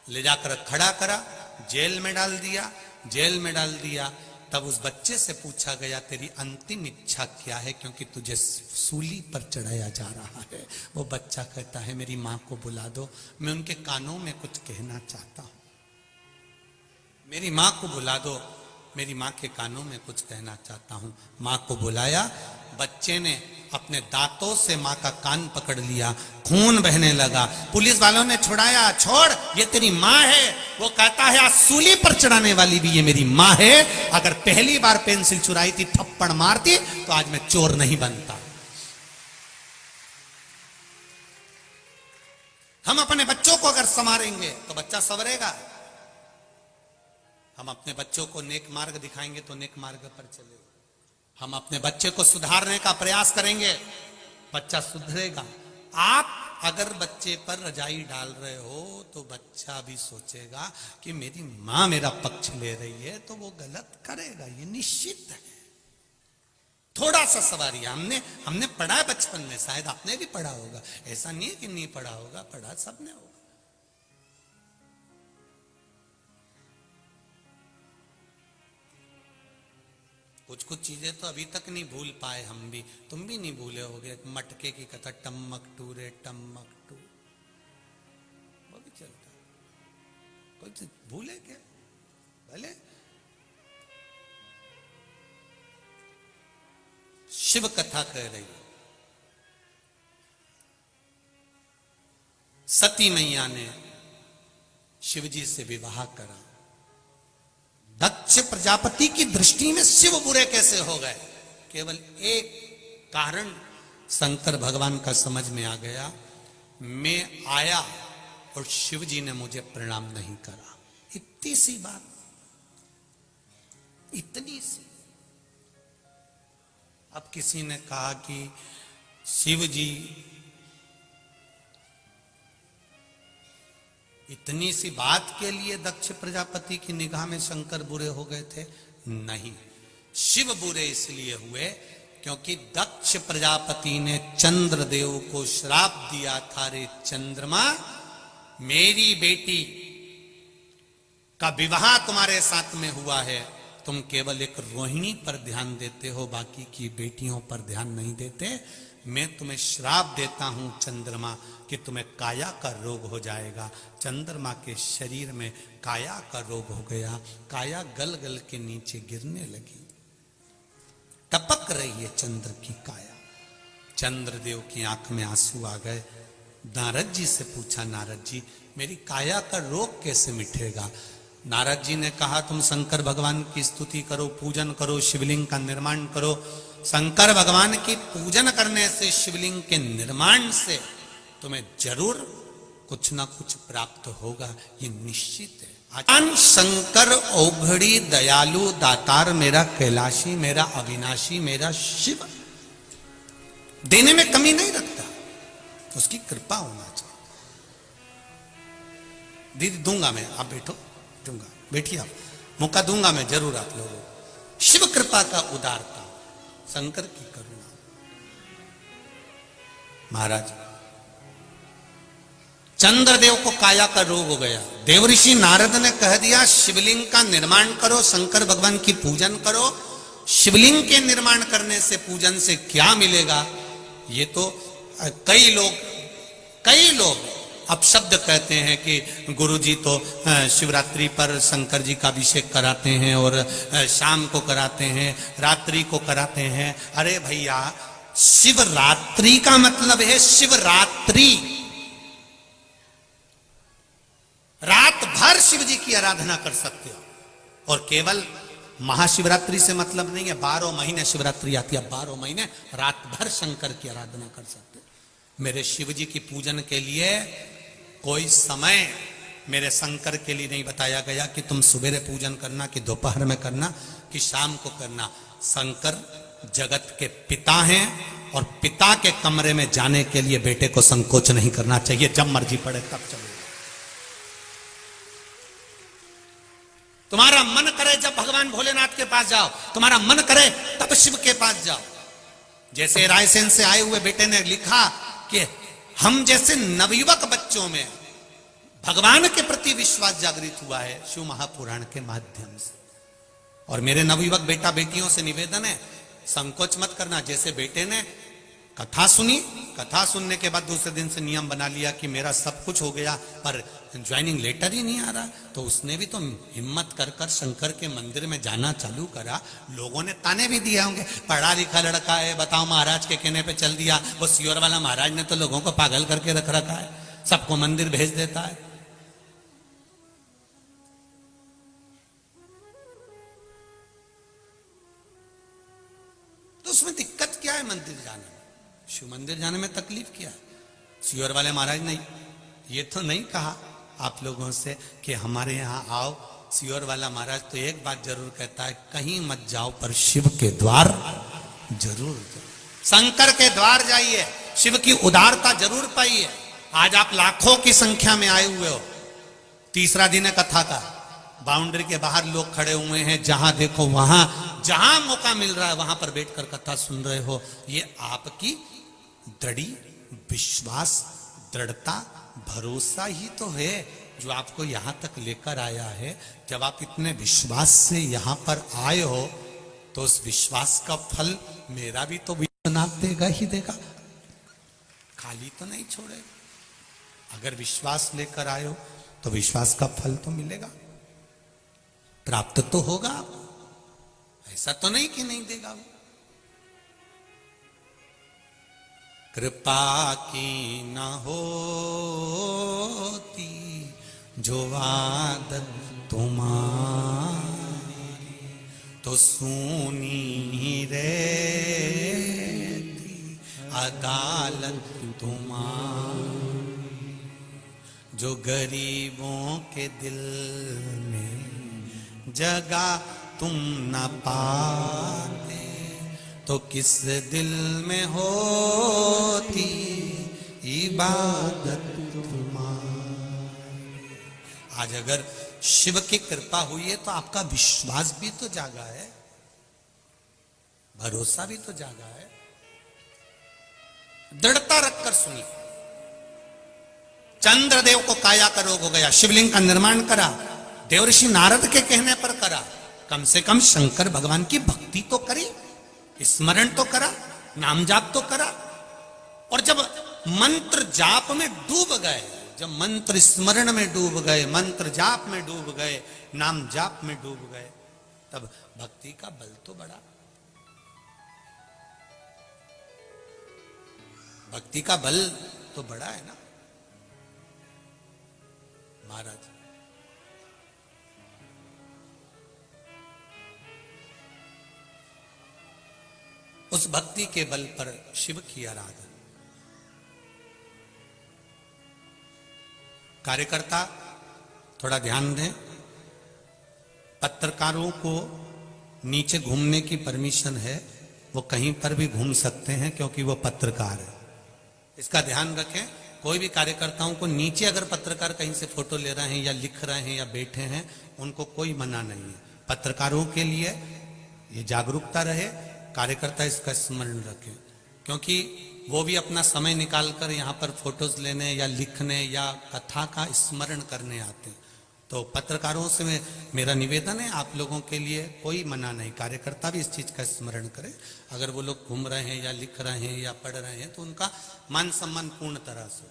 ले जाकर खड़ा करा, जेल में डाल दिया, जेल में डाल दिया। तब उस बच्चे से पूछा गया तेरी अंतिम इच्छा क्या है, क्योंकि तुझे सूली पर चढ़ाया जा रहा है। वो बच्चा कहता है मेरी माँ को बुला दो, मैं उनके कानों में कुछ कहना चाहता हूं। मेरी माँ को बुला दो, मेरी माँ के कानों में कुछ कहना चाहता हूं। माँ को बुलाया, बच्चे ने अपने दांतों से माँ का कान पकड़ लिया, खून बहने लगा। पुलिस वालों ने छुड़ाया, छोड़ ये तेरी माँ है। वो कहता है आज सूली पर चढ़ाने वाली भी ये मेरी माँ है। अगर पहली बार पेंसिल चुराई थी, थप्पड़ मारती तो आज मैं चोर नहीं बनता। हम अपने बच्चों को अगर संवारेंगे तो बच्चा संवरेगा। हम अपने बच्चों को नेक मार्ग दिखाएंगे तो नेक मार्ग पर चलेगा। हम अपने बच्चे को सुधारने का प्रयास करेंगे, बच्चा सुधरेगा। आप अगर बच्चे पर रजाई डाल रहे हो तो बच्चा भी सोचेगा कि मेरी माँ मेरा पक्ष ले रही है तो वो गलत करेगा, ये निश्चित है। थोड़ा सा सवारी हमने पढ़ा है बचपन में, शायद आपने भी पढ़ा होगा, ऐसा नहीं है कि नहीं पढ़ा होगा, पढ़ा सबने होगा। कुछ कुछ चीजें तो अभी तक नहीं भूल पाए हम भी, तुम भी नहीं भूले होगे। मटके की कथा, टम्मक टू रे टम्मक टू, वो भी चलता है। कोई भूले क्या? भले शिव कथा कह रही है, सती मैया ने शिवजी से विवाह करा। दक्ष प्रजापति की दृष्टि में शिव बुरे कैसे हो गए? केवल एक कारण शंकर भगवान का समझ में आ गया, मैं आया और शिवजी ने मुझे प्रणाम नहीं करा। इतनी सी बात, इतनी सी। अब किसी ने कहा कि शिवजी इतनी सी बात के लिए दक्ष प्रजापति की निगाह में शंकर बुरे हो गए थे? नहीं, शिव बुरे इसलिए हुए क्योंकि दक्ष प्रजापति ने चंद्रदेव को श्राप दिया था, रे चंद्रमा, मेरी बेटी का विवाह तुम्हारे साथ में हुआ है, तुम केवल एक रोहिणी पर ध्यान देते हो, बाकी की बेटियों पर ध्यान नहीं देते। मैं तुम्हें श्राप देता हूं चंद्रमा कि तुम्हें काया का रोग हो जाएगा। चंद्रमा के शरीर में काया का रोग हो गया, काया गल गल के नीचे गिरने लगी, टपक रही है चंद्र की काया। चंद्रदेव की आंख में आंसू आ गए। नारद जी से पूछा, नारद जी मेरी काया का रोग कैसे मिटेगा? नारद जी ने कहा, तुम शंकर भगवान की स्तुति करो, पूजन करो, शिवलिंग का निर्माण करो। शंकर भगवान की पूजन करने से, शिवलिंग के निर्माण से तुम्हें जरूर कुछ ना कुछ प्राप्त होगा, ये निश्चित है। आचार्य शंकर औघड़ी दयालु दातार, मेरा कैलाशी, मेरा अविनाशी, मेरा शिव देने में कमी नहीं रखता, उसकी कृपा होना चाहिए। दीदी दूंगा मैं, आप बैठो, दूंगा, बैठिए आप, मौका दूंगा मैं जरूर आप लोगों को। शिव कृपा का उदारता, शंकर की करुणा। महाराज चंद्रदेव को काया का रोग हो गया। देवऋषि नारद ने कह दिया शिवलिंग का निर्माण करो, शंकर भगवान की पूजन करो। शिवलिंग के निर्माण करने से, पूजन से क्या मिलेगा? ये तो कई लोग अपशब्द कहते हैं कि गुरुजी तो शिवरात्रि पर शंकर जी का अभिषेक कराते हैं और शाम को कराते हैं, रात्रि को कराते हैं। अरे भैया, शिवरात्रि का मतलब है शिवरात्रि, रात भर शिव जी की आराधना कर सकते हो। और केवल महाशिवरात्रि से मतलब नहीं है, 12 महीने शिवरात्रि आती है, 12 महीने रात भर शंकर की आराधना कर सकते हो। मेरे शिव जी की पूजन के लिए कोई समय मेरे शंकर के लिए नहीं बताया गया कि तुम सुबह पूजन करना, कि दोपहर में करना, कि शाम को करना। शंकर जगत के पिता हैं और पिता के कमरे में जाने के लिए बेटे को संकोच नहीं करना चाहिए, जब मर्जी पड़े तब चलो। तुम्हारा मन करे जब भगवान भोलेनाथ के पास जाओ, तुम्हारा मन करे तब शिव के पास जाओ। जैसे रायसेन से आए हुए बेटे ने लिखा कि हम जैसे नवयुवक बच्चों में भगवान के प्रति विश्वास जागृत हुआ है शिव महापुराण के माध्यम से। और मेरे नवयुवक बेटा बेटियों से निवेदन है, संकोच मत करना। जैसे बेटे ने कथा सुनी, कथा सुनने के बाद दूसरे दिन से नियम बना लिया कि मेरा सब कुछ हो गया पर ज्वाइनिंग लेटर ही नहीं आ रहा, तो उसने भी तो हिम्मत कर कर शंकर के मंदिर में जाना चालू करा। लोगों ने ताने भी दिए होंगे, पढ़ा लिखा लड़का है, बताओ महाराज के कहने पे चल दिया। वो सियोर वाला महाराज ने तो लोगों को पागल करके रख रखा है, सबको मंदिर भेज देता है। तो उसमें दिक्कत क्या है मंदिर जाने में? शिव मंदिर जाने में तकलीफ क्या है? सियोर वाले महाराज ने ये तो नहीं कहा आप लोगों से कि हमारे यहाँ आओ। सियोर वाला महाराज तो एक बात जरूर कहता है, कहीं मत जाओ पर शिव के द्वार जरूर जाओ, शंकर के द्वार जाइए, शिव की उदारता जरूर पाइए। आज आप लाखों की संख्या में आए हुए हो, तीसरा दिन है कथा का, बाउंड्री के बाहर लोग खड़े हुए हैं, जहां देखो वहां, जहां मौका मिल रहा है वहां पर बैठकर कथा सुन रहे हो। ये आपकी दृढ़ विश्वास, दृढ़ता, भरोसा ही तो है जो आपको यहां तक लेकर आया है। जब आप इतने विश्वास से यहां पर आए हो तो उस विश्वास का फल मेरा भी तो विश्वनाथ देगा ही देगा, खाली तो नहीं छोड़ेगा। अगर विश्वास लेकर आए हो तो विश्वास का फल तो मिलेगा, प्राप्त तो होगा आपको, ऐसा तो नहीं कि नहीं देगा वो। कृपा की न होती जो आदत तुम्हारी तो सूनी रहती अदालत तुम्हारी। जो गरीबों के दिल में जगह तुम न पाते तो किस दिल में होती इबादत तुम्हारी। आज अगर शिव की कृपा हुई है तो आपका विश्वास भी तो जागा है, भरोसा भी तो जागा है। दृढ़ता रखकर सुनिए। चंद्रदेव को काया का रोग हो गया, शिवलिंग का निर्माण करा, देवर्षि नारद के कहने पर करा। कम से कम शंकर भगवान की भक्ति तो करी, स्मरण तो करा, नाम जाप तो करा। और जब मंत्र जाप में डूब गए, जब मंत्र स्मरण में डूब गए, मंत्र जाप में डूब गए, नाम जाप में डूब गए, तब भक्ति का बल तो बढ़ा। भक्ति का बल तो बड़ा है ना महाराज। उस भक्ति के बल पर शिव की आराधना। कार्यकर्ता थोड़ा ध्यान दें, पत्रकारों को नीचे घूमने की परमिशन है, वो कहीं पर भी घूम सकते हैं क्योंकि वो पत्रकार है, इसका ध्यान रखें। कोई भी कार्यकर्ताओं को नीचे अगर पत्रकार कहीं से फोटो ले रहे हैं या लिख रहे हैं या बैठे हैं, उनको कोई मना नहीं है। पत्रकारों के लिए ये जागरूकता रहे, कार्यकर्ता इसका स्मरण रखें, क्योंकि वो भी अपना समय निकालकर यहाँ पर फोटोज लेने या लिखने या कथा का स्मरण करने आते हैं। तो पत्रकारों से मेरा निवेदन है, आप लोगों के लिए कोई मना नहीं, कार्यकर्ता भी इस चीज का स्मरण करें। अगर वो लोग घूम रहे हैं या लिख रहे हैं या पढ़ रहे हैं तो उनका मान सम्मान पूर्ण तरह से,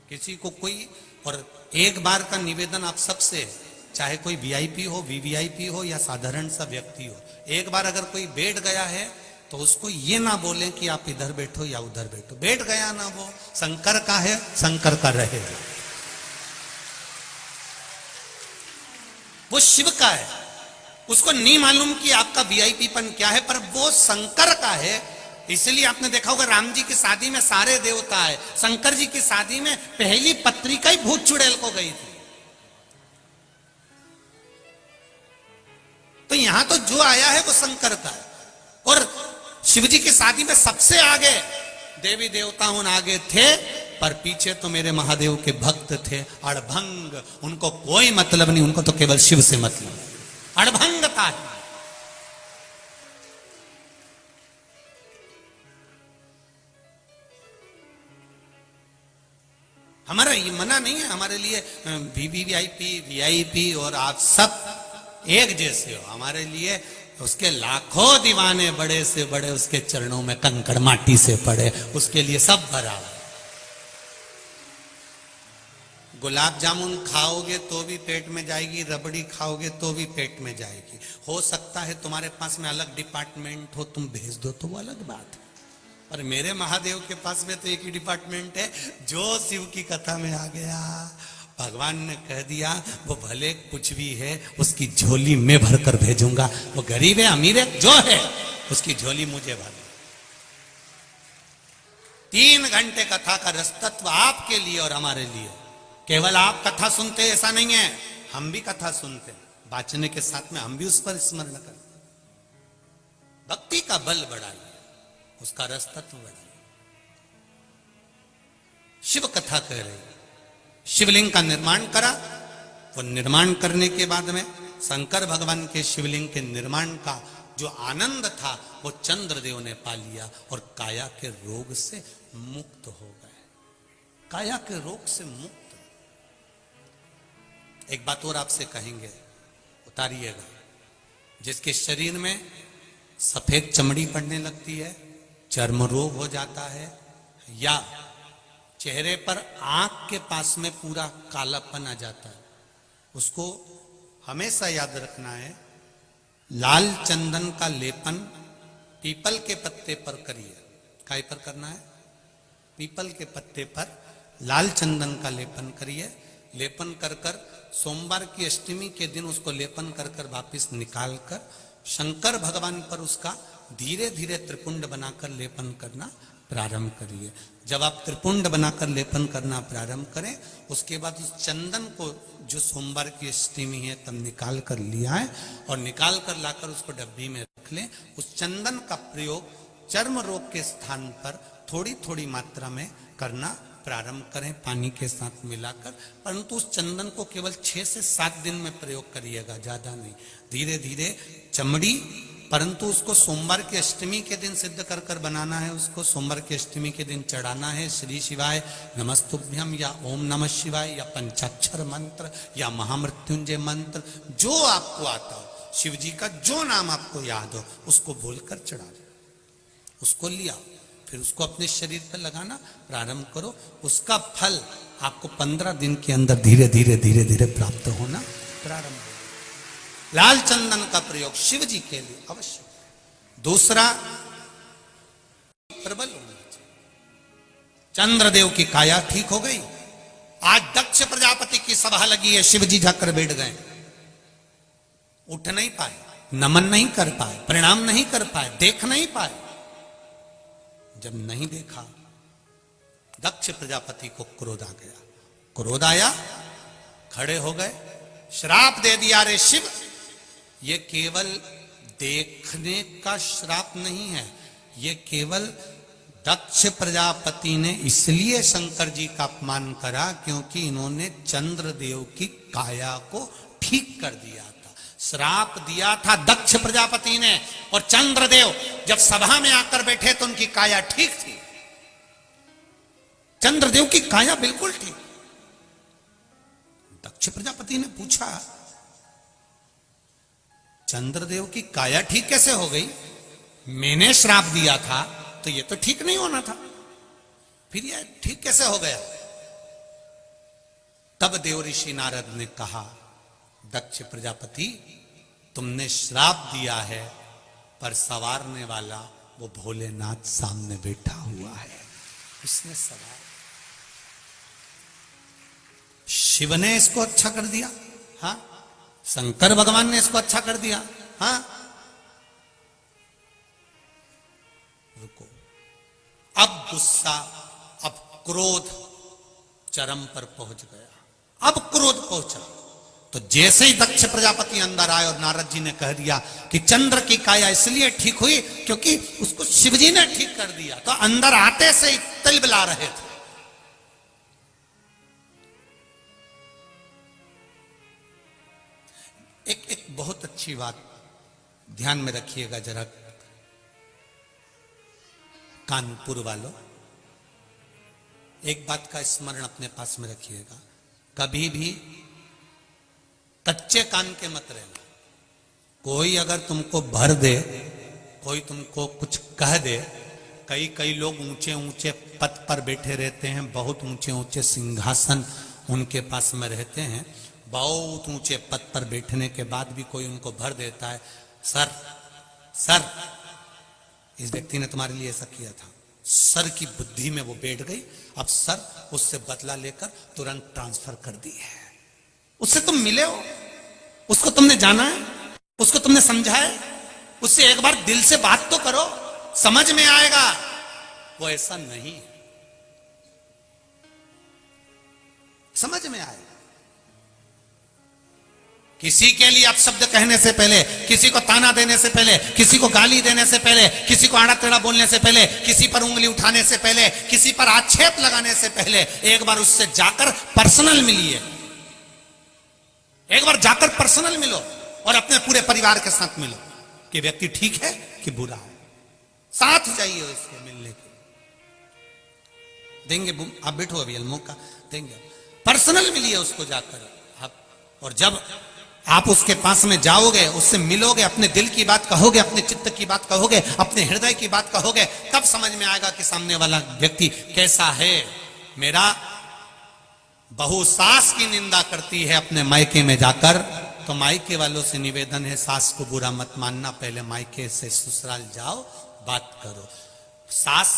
किसी को कोई। और एक बार का निवेदन आप सबसे, चाहे कोई वीआईपी हो, वीवीआईपी हो या साधारण सा व्यक्ति हो, एक बार अगर कोई बैठ गया है तो उसको ये ना बोलें कि आप इधर बैठो या उधर बैठो। बैठ गया ना, वो शंकर का है, शंकर का रहेगा, वो शिव का है। उसको नहीं मालूम कि आपका वीआईपीपन क्या है, पर वो शंकर का है। इसलिए आपने देखा होगा राम जी की शादी में सारे देवता है, शंकर जी की शादी में पहली पत्रिका ही भूत चुड़ैल को गई थी। तो यहां तो जो आया है वो शंकर का है। और शिव जी की शादी में सबसे आगे देवी देवता आगे थे, पर पीछे तो मेरे महादेव के भक्त थे अड़भंग। उनको कोई मतलब नहीं, उनको तो केवल शिव से मतलब, अड़भंगता है। हमारा ये मना नहीं है, हमारे लिए वीवीआईपी वीआईपी और आप सब एक जैसे हो। हमारे लिए उसके लाखों दीवाने, बड़े से बड़े उसके चरणों में कंकड़ माटी से पड़े, उसके लिए सब बराबर। गुलाब जामुन खाओगे तो भी पेट में जाएगी, रबड़ी खाओगे तो भी पेट में जाएगी। हो सकता है तुम्हारे पास में अलग डिपार्टमेंट हो, तुम भेज दो तो वो अलग बात है, पर मेरे महादेव के पास में तो एक ही डिपार्टमेंट है। जो शिव की कथा में आ गया, भगवान ने कह दिया वो भले कुछ भी है उसकी झोली में भरकर भेजूंगा। वो गरीब है अमीर है जो है, उसकी झोली मुझे भर। 3 घंटे कथा का रसतत्व आपके लिए और हमारे लिए। केवल आप कथा सुनते ऐसा नहीं है, हम भी कथा सुनते, बाचने के साथ में हम भी उस पर स्मरण करते। भक्ति का बल बढ़ाइए, उसका रसतत्व बढ़ाइए। शिव कथा कह रही, शिवलिंग का निर्माण करा। वो निर्माण करने के बाद में शंकर भगवान के शिवलिंग के निर्माण का जो आनंद था वो चंद्रदेव ने पा लिया और काया के रोग से मुक्त हो गए। काया के रोग से मुक्त। एक बात और आपसे कहेंगे, उतारिएगा। जिसके शरीर में सफेद चमड़ी पड़ने लगती है, चर्म रोग हो जाता है, या चेहरे पर आंख के पास में पूरा कालापन आ जाता है, उसको हमेशा याद रखना है, लाल चंदन का लेपन पीपल के पत्ते पर करिए। काय पर करना है? पीपल के पत्ते पर लाल चंदन का लेपन करिए। लेपन कर कर सोमवार की अष्टमी के दिन उसको लेपन कर कर वापिस निकाल कर शंकर भगवान पर उसका धीरे धीरे त्रिपुंड बनाकर लेपन करना प्रारंभ करिए। जब आप त्रिपुंड बनाकर लेपन करना प्रारंभ करें, उसके बाद उस चंदन को जो सोमवार की अष्टमी है तब निकाल कर लिया है और निकाल कर लाकर उसको डब्बी में रख लें। उस चंदन का प्रयोग चर्म रोग के स्थान पर थोड़ी थोड़ी मात्रा में करना प्रारंभ करें पानी के साथ मिलाकर, परंतु उस चंदन को केवल 6 से 7 दिन में प्रयोग करिएगा, ज्यादा नहीं। धीरे धीरे चमड़ी, परंतु उसको सोमवार की अष्टमी के दिन सिद्ध कर कर बनाना है। उसको सोमवार की अष्टमी के दिन चढ़ाना है श्री शिवाय नमस्तुभ्यम या ओम नमः शिवाय या पंचाक्षर मंत्र या महामृत्युंजय मंत्र, जो आपको आता हो, शिव जी का जो नाम आपको याद हो उसको बोलकर चढ़ा दो, उसको लिया, फिर उसको अपने शरीर पर लगाना प्रारंभ करो। उसका फल आपको 15 दिन के अंदर धीरे धीरे धीरे धीरे प्राप्त होना प्रारंभ हो। लाल चंदन का प्रयोग शिव जी के लिए अवश्य। दूसरा, प्रबल होना चाहिए। चंद्रदेव की काया ठीक हो गई। आज दक्ष प्रजापति की सभा लगी है, शिव जी जाकर बैठ गए, उठ नहीं पाए, नमन नहीं कर पाए, प्रणाम नहीं कर पाए, देख नहीं पाए। जब नहीं देखा, दक्ष प्रजापति को क्रोध आ गया। क्रोध आया, खड़े हो गए, श्राप दे दिया, रे शिव, ये केवल देखने का श्राप नहीं है, ये केवल दक्ष प्रजापति ने इसलिए शंकर जी का अपमान करा क्योंकि इन्होंने चंद्रदेव की काया को ठीक कर दिया था। श्राप दिया था दक्ष प्रजापति ने, और चंद्रदेव जब सभा में आकर बैठे तो उनकी काया ठीक थी। चंद्रदेव की काया बिल्कुल ठीक। दक्ष प्रजापति ने पूछा, चंद्रदेव की काया ठीक कैसे हो गई? मैंने श्राप दिया था तो ये तो ठीक नहीं होना था, फिर ये ठीक कैसे हो गया? तब देव ऋषि नारद ने कहा, दक्ष प्रजापति, तुमने श्राप दिया है, पर संवारने वाला वो भोलेनाथ सामने बैठा हुआ है, उसने सवार। शिव ने इसको अच्छा कर दिया, हाँ, शंकर भगवान ने इसको अच्छा कर दिया, हाँ। रुको, अब गुस्सा, अब क्रोध चरम पर पहुंच गया। अब क्रोध पहुंचा तो जैसे ही दक्ष प्रजापति अंदर आए और नारद जी ने कह दिया कि चंद्र की काया इसलिए ठीक हुई क्योंकि उसको शिवजी ने ठीक कर दिया, तो अंदर आते से ही तिलबिला रहे थे। एक बहुत अच्छी बात ध्यान में रखिएगा जरा, कानपुर वालों, एक बात का स्मरण अपने पास में रखिएगा, कभी भी कच्चे कान के मत रहना। कोई अगर तुमको भर दे, कोई तुमको कुछ कह दे, कई लोग ऊंचे ऊंचे पद पर बैठे रहते हैं, बहुत ऊंचे ऊंचे सिंहासन उनके पास में रहते हैं, बहुत ऊंचे पद पर बैठने के बाद भी कोई उनको भर देता है, सर इस व्यक्ति ने तुम्हारे लिए ऐसा किया था, सर की बुद्धि में वो बैठ गई, अब सर उससे बदला लेकर तुरंत ट्रांसफर कर दी है। उससे तुम मिले हो, उसको तुमने जाना है, उसको तुमने समझा है, उससे एक बार दिल से बात तो करो, समझ में आएगा। वो ऐसा नहीं है, समझ में आएगा। किसी के लिए अपशब्द कहने से पहले, किसी को ताना देने से पहले, किसी को गाली देने से पहले, किसी को आड़ा टेढ़ा बोलने से पहले, किसी पर उंगली उठाने से पहले, किसी पर आक्षेप लगाने से पहले एक बार उससे जाकर पर्सनल मिलिए, एक बार जाकर पर्सनल मिलो और अपने पूरे परिवार के साथ मिलो कि व्यक्ति ठीक है कि बुरा है, साथ जाइए इसके मिलने के। देंगे आप, बैठो अभी मौका देंगे, पर्सनल मिलिए उसको जाकर आप। और जब आप उसके पास में जाओगे, उससे मिलोगे, अपने दिल की बात कहोगे, अपने चित्त की बात कहोगे, अपने हृदय की बात कहोगे, तब समझ में आएगा कि सामने वाला व्यक्ति कैसा है। मेरा बहू सास की निंदा करती है अपने मायके में जाकर, तो मायके वालों से निवेदन है, सास को बुरा मत मानना, पहले मायके से ससुराल जाओ, बात करो। सास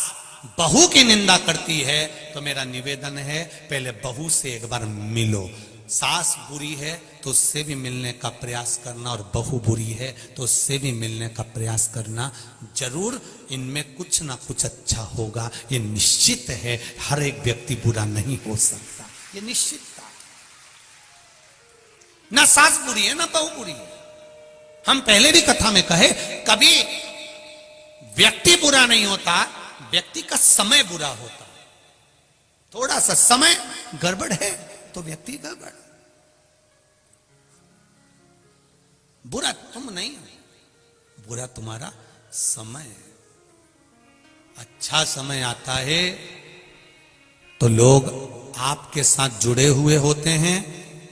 बहू की निंदा करती है तो मेरा निवेदन है पहले बहू से एक बार मिलो। सास बुरी है तो उससे भी मिलने का प्रयास करना, और बहू बुरी है तो उससे भी मिलने का प्रयास करना। जरूर इनमें कुछ ना कुछ अच्छा होगा, ये निश्चित है। हर एक व्यक्ति बुरा नहीं हो सकता, ये निश्चित था। ना सास बुरी है ना बहू बुरी है। हम पहले भी कथा में कहे, कभी व्यक्ति बुरा नहीं होता, व्यक्ति का समय बुरा होता। थोड़ा सा समय गड़बड़ है तो व्यक्ति गड़बड़। बुरा तुम नहीं हो, बुरा तुम्हारा समय है। अच्छा समय आता है तो लोग आपके साथ जुड़े हुए होते हैं,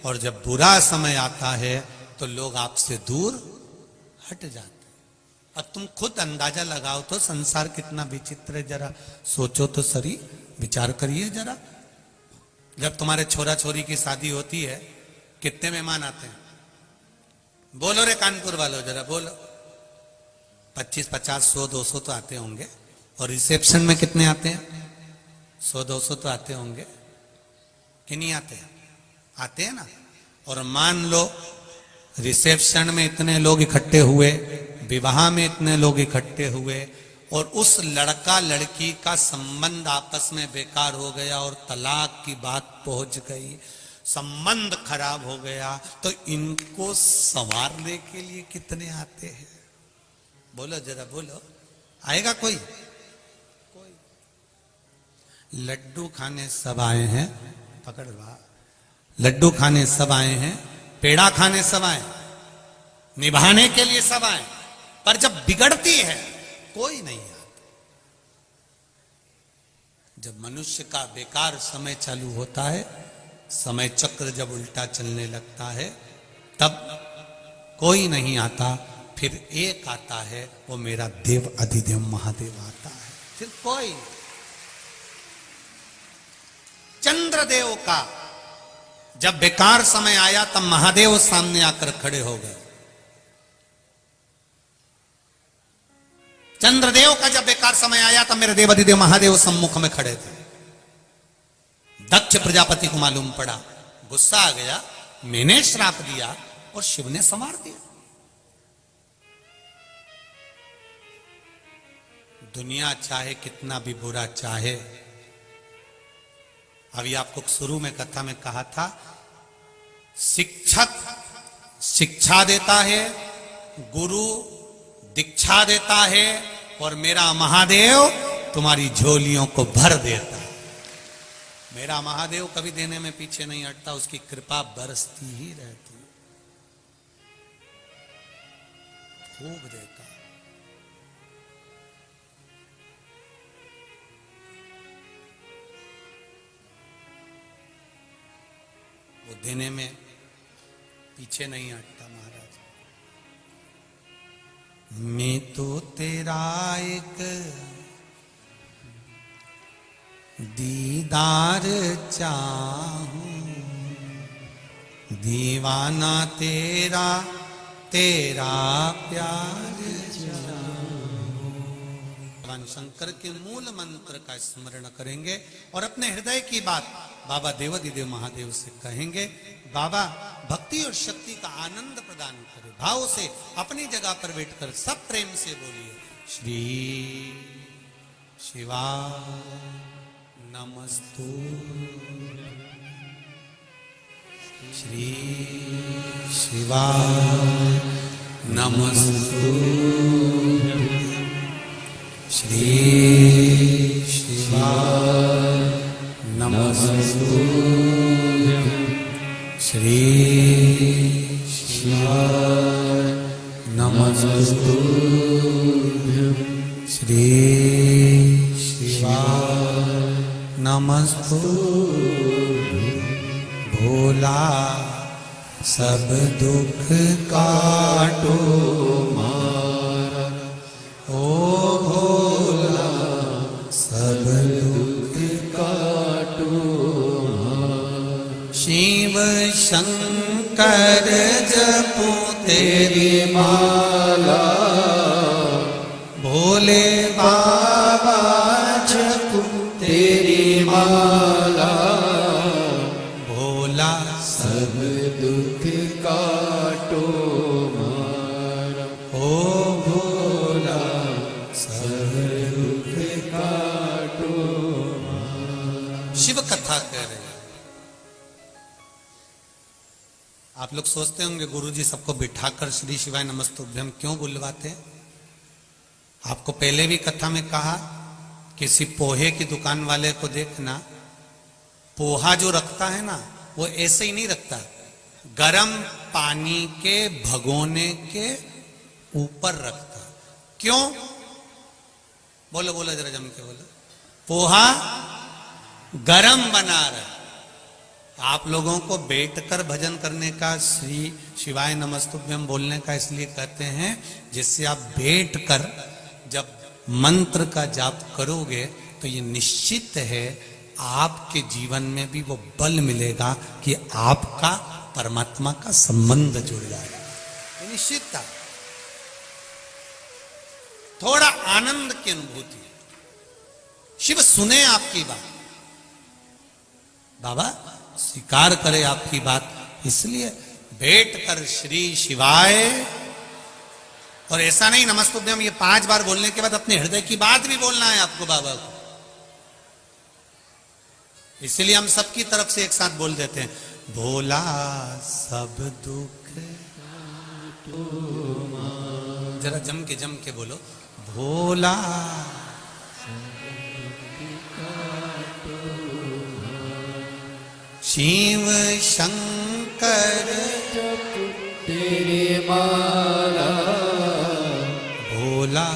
और जब बुरा समय आता है तो लोग आपसे दूर हट जाते हैं। अब तुम खुद अंदाजा लगाओ तो संसार कितना विचित्र है, जरा सोचो तो सही, विचार करिए जरा। जब तुम्हारे छोरा छोरी की शादी होती है कितने मेहमान आते हैं? बोलो रे कानपुर वालों, जरा बोलो। 25, 50, 100, 200 तो आते होंगे। और रिसेप्शन में कितने आते हैं? 100, 200 तो आते होंगे कि नहीं आते हैं? आते हैं ना। और मान लो रिसेप्शन में इतने लोग इकट्ठे हुए, विवाह में इतने लोग इकट्ठे हुए, और उस लड़का लड़की का संबंध आपस में बेकार हो गया और तलाक की बात पहुंच गई, संबंध खराब हो गया, तो इनको संवारने के लिए कितने आते हैं? बोलो जरा बोलो, आएगा कोई? कोई। लड्डू खाने सब आए हैं, पकड़ ला। लड्डू खाने सब आए हैं, पेड़ा खाने सब आए, निभाने के लिए सब आए, पर जब बिगड़ती है कोई नहीं आता। जब मनुष्य का बेकार समय चालू होता है, समय चक्र जब उल्टा चलने लगता है, तब कोई नहीं आता। फिर एक आता है, वो मेरा देव अधिदेव महादेव आता है। फिर कोई, चंद्रदेव का जब बेकार समय आया तब महादेव सामने आकर खड़े हो गए। चंद्रदेव का जब बेकार समय आया तब मेरे देव अधिदेव महादेव सम्मुख में खड़े थे। दक्ष प्रजापति को मालूम पड़ा, गुस्सा आ गया, मैंने श्राप दिया और शिव ने संवार दिया। दुनिया चाहे कितना भी बुरा चाहे, अभी आपको शुरू में कथा में कहा था, शिक्षक शिक्षा देता है, गुरु दीक्षा देता है, और मेरा महादेव तुम्हारी झोलियों को भर देता है। मेरा महादेव कभी देने में पीछे नहीं हटता, उसकी कृपा बरसती ही रहती है, खूब देता है। वो देने में पीछे नहीं हटता महाराज। मैं तो तेरा एक दीदार चाहूं, दीवाना तेरा तेरा प्यार चाहूं। भगवान शंकर के मूल मंत्र का स्मरण करेंगे और अपने हृदय की बात बाबा देवाधिदेव महादेव से कहेंगे। बाबा भक्ति और शक्ति का आनंद प्रदान करे। भाव से अपनी जगह पर बैठकर सब प्रेम से बोलिए, श्री शिवा नमस्तु, श्री शिवा नमस्तु, श्री शिवा नमस्तु, श्री शिवा नमस्तु, श्री शिवा नमस्तु। भोला सब दुख काटो मारा, ओ भोला सब दुख काटो मारा। शिव शंकर जपो तेरी माला, भोले बाबा जपो माला भोला सब दुख काटो मारा। ओ भोला सब दुख काटो। शिव कथा कह रहे हैं। आप लोग सोचते होंगे गुरुजी सबको बिठाकर श्री शिवाय नमस्तुभ्यम क्यों बुलवाते हैं? आपको पहले भी कथा में कहा, किसी पोहे की दुकान वाले को देखना, पोहा जो रखता है ना वो ऐसे ही नहीं रखता, गरम पानी के भगोने के ऊपर रखता। क्यों? बोलो बोलो जरा जम के बोलो। पोहा गरम बना रहा। आप लोगों को बैठकर भजन करने का, श्री शिवाय नमस्तुभ्यम बोलने का इसलिए कहते हैं जिससे आप बैठकर जब मंत्र का जाप करोगे तो ये निश्चित है आपके जीवन में भी वो बल मिलेगा कि आपका परमात्मा का संबंध जुड़ जाएगा। ये निश्चितता, थोड़ा आनंद की अनुभूति। शिव सुने आपकी बात, बाबा स्वीकार करे आपकी बात, इसलिए बैठकर श्री शिवाय। और ऐसा नहीं नमस्तुभ्यम ये 5 बार बोलने के बाद अपने हृदय की बात भी बोलना है आपको बाबा को। इसलिए हम सबकी तरफ से एक साथ बोल देते हैं, भोला सब दुख। जरा जम के बोलो, भोला शिव शंकर तेरे माला भोला।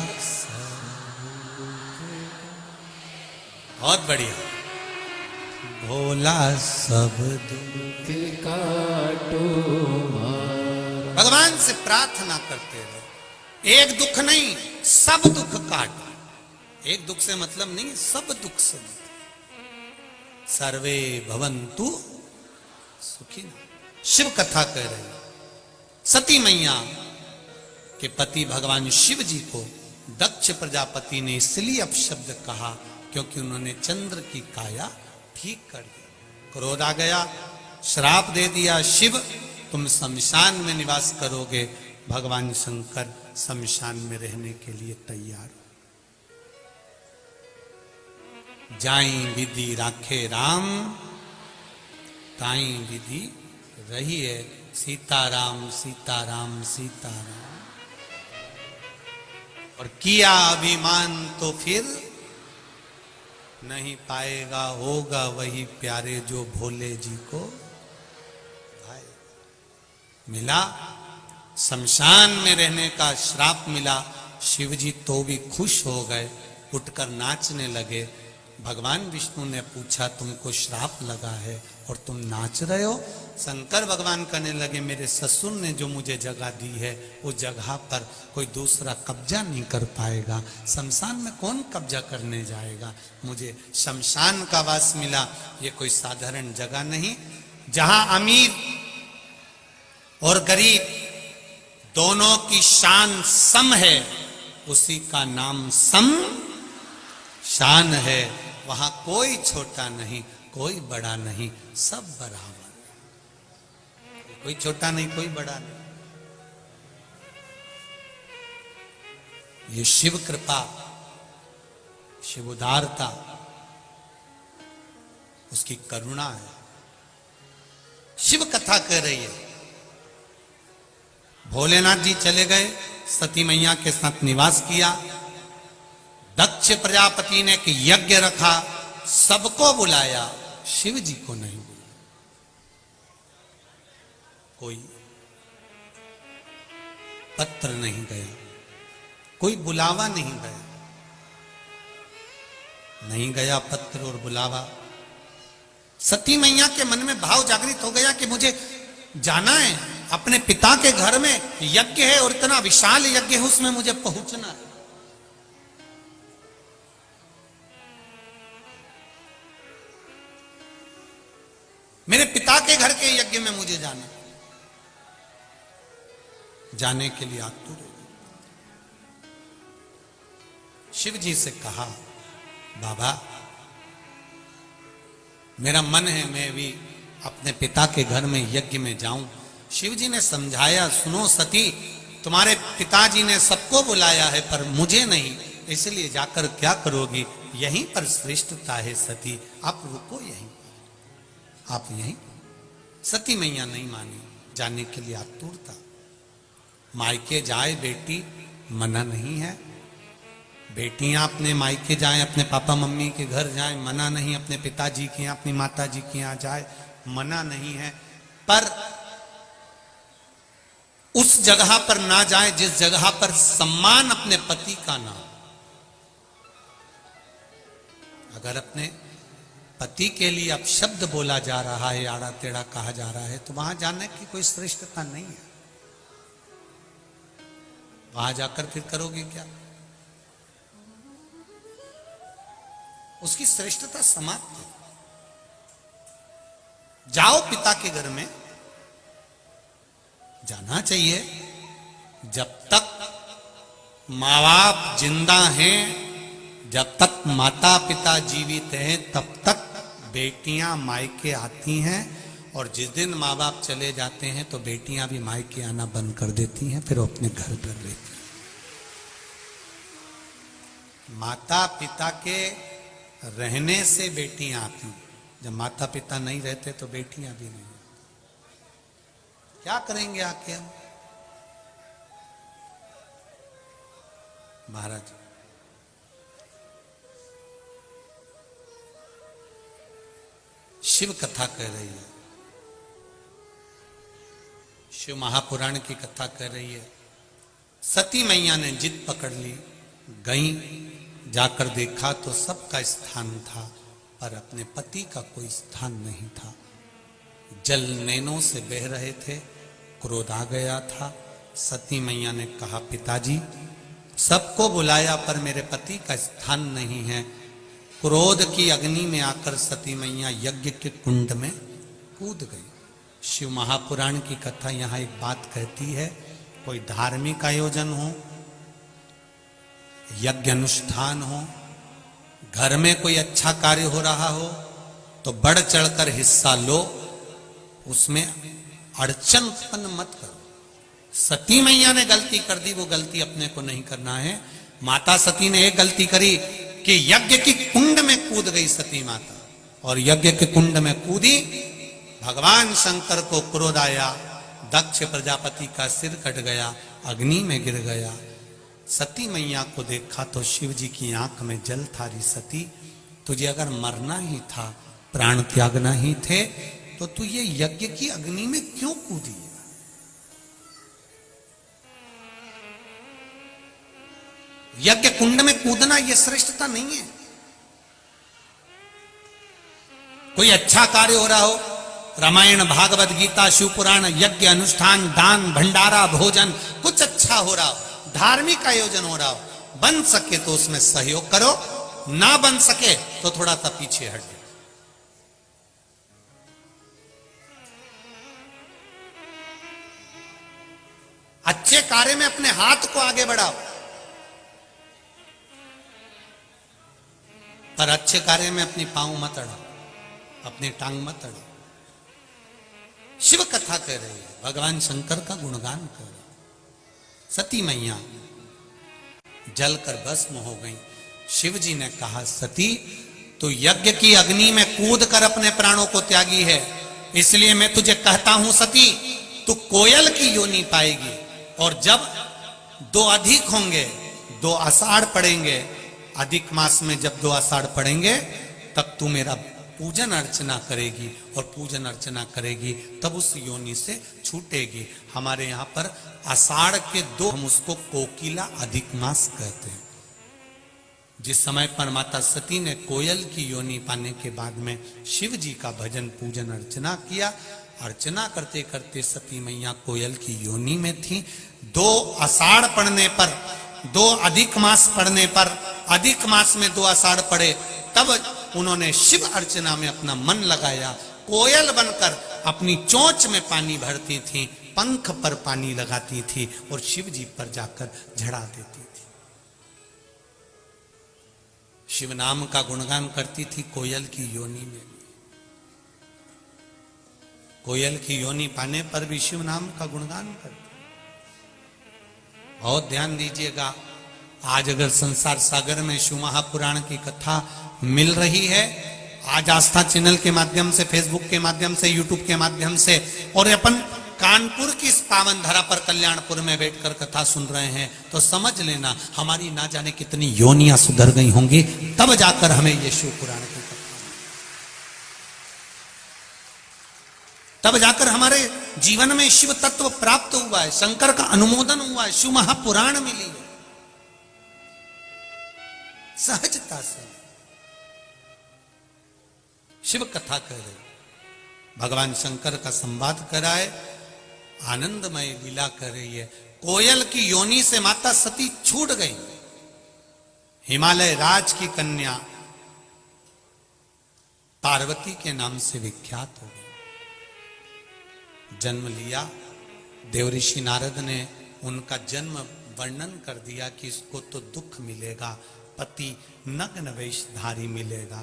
बहुत बढ़िया। भोला सब दुख काटो मारा। भगवान से प्रार्थना करते रहो, एक दुख नहीं सब दुख काट। एक दुख से मतलब नहीं, सब दुख से। सर्वे भवन्तु सुखी। शिव कथा कह रहे हैं। सती मैया के पति भगवान शिव जी को दक्ष प्रजापति ने इसलिए अपशब्द कहा क्योंकि उन्होंने चंद्र की काया ठीक कर दी। क्रोध आ गया, श्राप दे दिया, शिव तुम शमशान में निवास करोगे। भगवान शंकर शमशान में रहने के लिए तैयार हो। जाई विधि राखे राम, ताई विधि रही है सीताराम सीताराम सीताराम। और किया अभिमान तो फिर नहीं पाएगा, होगा वही प्यारे जो भोले जी को भाई। मिला शमशान में रहने का श्राप मिला। शिव जी तो भी खुश हो गए, उठकर नाचने लगे। भगवान विष्णु ने पूछा तुमको श्राप लगा है और तुम नाच रहे हो? शंकर भगवान कहने लगे मेरे ससुर ने जो मुझे जगह दी है उस जगह पर कोई दूसरा कब्जा नहीं कर पाएगा। शमशान में कौन कब्जा करने जाएगा? मुझे शमशान का वास मिला। ये कोई साधारण जगह नहीं, जहां अमीर और गरीब दोनों की शान सम है, उसी का नाम सम शान है। वहां कोई छोटा नहीं, कोई बड़ा नहीं, सब बराबर। कोई छोटा नहीं, कोई बड़ा नहीं। ये शिव कृपा, शिव उदारता, उसकी करुणा है। शिव कथा कह रही है। भोलेनाथ जी चले गए, सती मैया के साथ निवास किया। दक्ष प्रजापति ने एक यज्ञ रखा, सबको बुलाया, शिव जी को नहीं बुलाया। कोई पत्र नहीं गया, कोई बुलावा नहीं गया। नहीं गया पत्र और बुलावा। सती मैया के मन में भाव जागृत हो गया कि मुझे जाना है, अपने पिता के घर में यज्ञ है और इतना विशाल यज्ञ है, उसमें मुझे पहुंचना है। मेरे पिता के घर के यज्ञ में मुझे जाना, जाने के लिए आतुर हो। शिव जी से कहा बाबा मेरा मन है मैं भी अपने पिता के घर में यज्ञ में जाऊं। शिव जी ने समझाया, सुनो सती, तुम्हारे पिताजी ने सबको बुलाया है पर मुझे नहीं, इसलिए जाकर क्या करोगी, यहीं पर श्रेष्ठता है सती, आप रुको यहीं पर, आप यहीं। सती मैया नहीं मानी, जाने के लिए आतुरता। मायके जाए बेटी, मना नहीं है। बेटियां अपने मायके जाएं, अपने पापा मम्मी के घर जाएं, मना नहीं। अपने पिताजी के यहाँ, अपनी माता जी के यहाँ जाए, मना नहीं है। पर उस जगह पर ना जाए जिस जगह पर सम्मान अपने पति का ना हो। अगर अपने पति के लिए अब शब्द बोला जा रहा है, आड़ा टेढ़ा कहा जा रहा है, तो वहां जाने की कोई श्रेष्ठता नहीं है। वहां जाकर फिर करोगे क्या, उसकी श्रेष्ठता समाप्त है। जाओ पिता के घर में, जाना चाहिए। जब तक माँ बाप जिंदा हैं, जब तक माता पिता जीवित हैं, तब तक बेटियां मायके आती हैं, और जिस दिन माँ बाप चले जाते हैं तो बेटियां भी मायके आना बंद कर देती हैं, फिर वो अपने घर पर रहती हैं। माता पिता के रहने से बेटियां आती, जब माता पिता नहीं रहते तो बेटियां भी नहीं। क्या करेंगे आके हम? महाराज शिव कथा कह रही है, शिव महापुराण की कथा कह रही है। सती मैया ने जिद पकड़ ली, गई, जाकर देखा तो सबका स्थान था, पर अपने पति का कोई स्थान नहीं था। जल नैनों से बह रहे थे, क्रोध आ गया था। सती मैया ने कहा, पिताजी सबको बुलाया पर मेरे पति का स्थान नहीं है। क्रोध की अग्नि में आकर सती मैया यज्ञ के कुंड में कूद गई। शिव महापुराण की कथा यहां एक बात कहती है, कोई धार्मिक आयोजन हो, यज्ञ अनुष्ठान हो, घर में कोई अच्छा कार्य हो रहा हो, तो बढ़ चढ़कर हिस्सा लो, उसमें अड़चन उत्पन्न मत करो। सती मैया ने गलती कर दी, वो गलती अपने को नहीं करना है। माता सती ने एक गलती करी कि यज्ञ की कुंड में कूद गई सती माता, और यज्ञ के कुंड में कूदी, भगवान शंकर को क्रोध आया, दक्ष प्रजापति का सिर कट गया, अग्नि में गिर गया। सती मैया को देखा तो शिव जी की आंख में जल था। री सती, तुझे अगर मरना ही था, प्राण त्यागना ही थे, तो तू ये यज्ञ की अग्नि में क्यों कूदी? यज्ञ कुंड में कूदना ये श्रेष्ठता नहीं है। कोई अच्छा कार्य हो रहा हो, रामायण भागवत गीता शिव पुराण यज्ञ अनुष्ठान दान भंडारा भोजन कुछ अच्छा हो रहा हो, धार्मिक आयोजन हो रहा हो, बन सके तो उसमें सहयोग करो, ना बन सके तो थोड़ा सा पीछे हट जाओ। अच्छे कार्य में अपने हाथ को आगे बढ़ाओ, पर अच्छे कार्य में अपनी पांव मत अड़ाओ, अपनी टांग मत अड़ाओ। शिव कथा कह रही है, भगवान शंकर का गुणगान कर रही। सती मैया जलकर भस्म हो गई। शिव जी ने कहा, सती तू यज्ञ की अग्नि में कूद कर अपने प्राणों को त्यागी है, इसलिए मैं तुझे कहता हूं सती, तू कोयल की योनि पाएगी। और जब दो अधिक होंगे, दो आषाढ़ पड़ेंगे, अधिक मास में जब दो आषाढ़ पड़ेंगे, तब तू मेरा पूजन अर्चना करेगी, और पूजन अर्चना करेगी तब उस योनि से छूटेगी। हमारे यहाँ पर आषाढ़ के दो, हम उसको कोकिला अधिक मास कहते हैं। जिस समय पर माता सती ने कोयल की योनि पाने के बाद में शिव जी का भजन पूजन अर्चना किया, अर्चना करते करते सती मैया कोयल की योनि में थी। दो आषाढ़ पड़ने पर, दो अधिक मास पड़ने पर, अधिक मास में दो आषाढ़ पड़े, तब उन्होंने शिव अर्चना में अपना मन लगाया। कोयल बनकर अपनी चोंच में पानी भरती थी, पंख पर पानी लगाती थी और शिव जी पर जाकर झड़ा देती थी। शिव नाम का गुणगान करती थी कोयल की योनि में। कोयल की योनि पाने पर भी शिव नाम का गुणगान करते। बहुत ध्यान दीजिएगा, आज अगर संसार सागर में शिव महापुराण की कथा मिल रही है, आज आस्था चैनल के माध्यम से, फेसबुक के माध्यम से, यूट्यूब के माध्यम से, और अपन कानपुर की इस पावन धरा पर कल्याणपुर में बैठकर कथा सुन रहे हैं, तो समझ लेना हमारी ना जाने कितनी योनियां सुधर गई होंगी, तब जाकर हमें ये शिव पुराण की कथा, तब जाकर हमारे जीवन में शिव तत्व प्राप्त हुआ है, शंकर का अनुमोदन हुआ है, शिव महापुराण मिली है सहजता से। शिव कथा कह रहे, भगवान शंकर का संवाद कराए, आनंदमय लीला कर रही है। कोयल की योनि से माता सती छूट गई, हिमालय राज की कन्या पार्वती के नाम से विख्यात हो गई। जन्म लिया, देवऋषि नारद ने उनका जन्म वर्णन कर दिया कि इसको तो दुख मिलेगा, पति नग्न वेशधारी मिलेगा,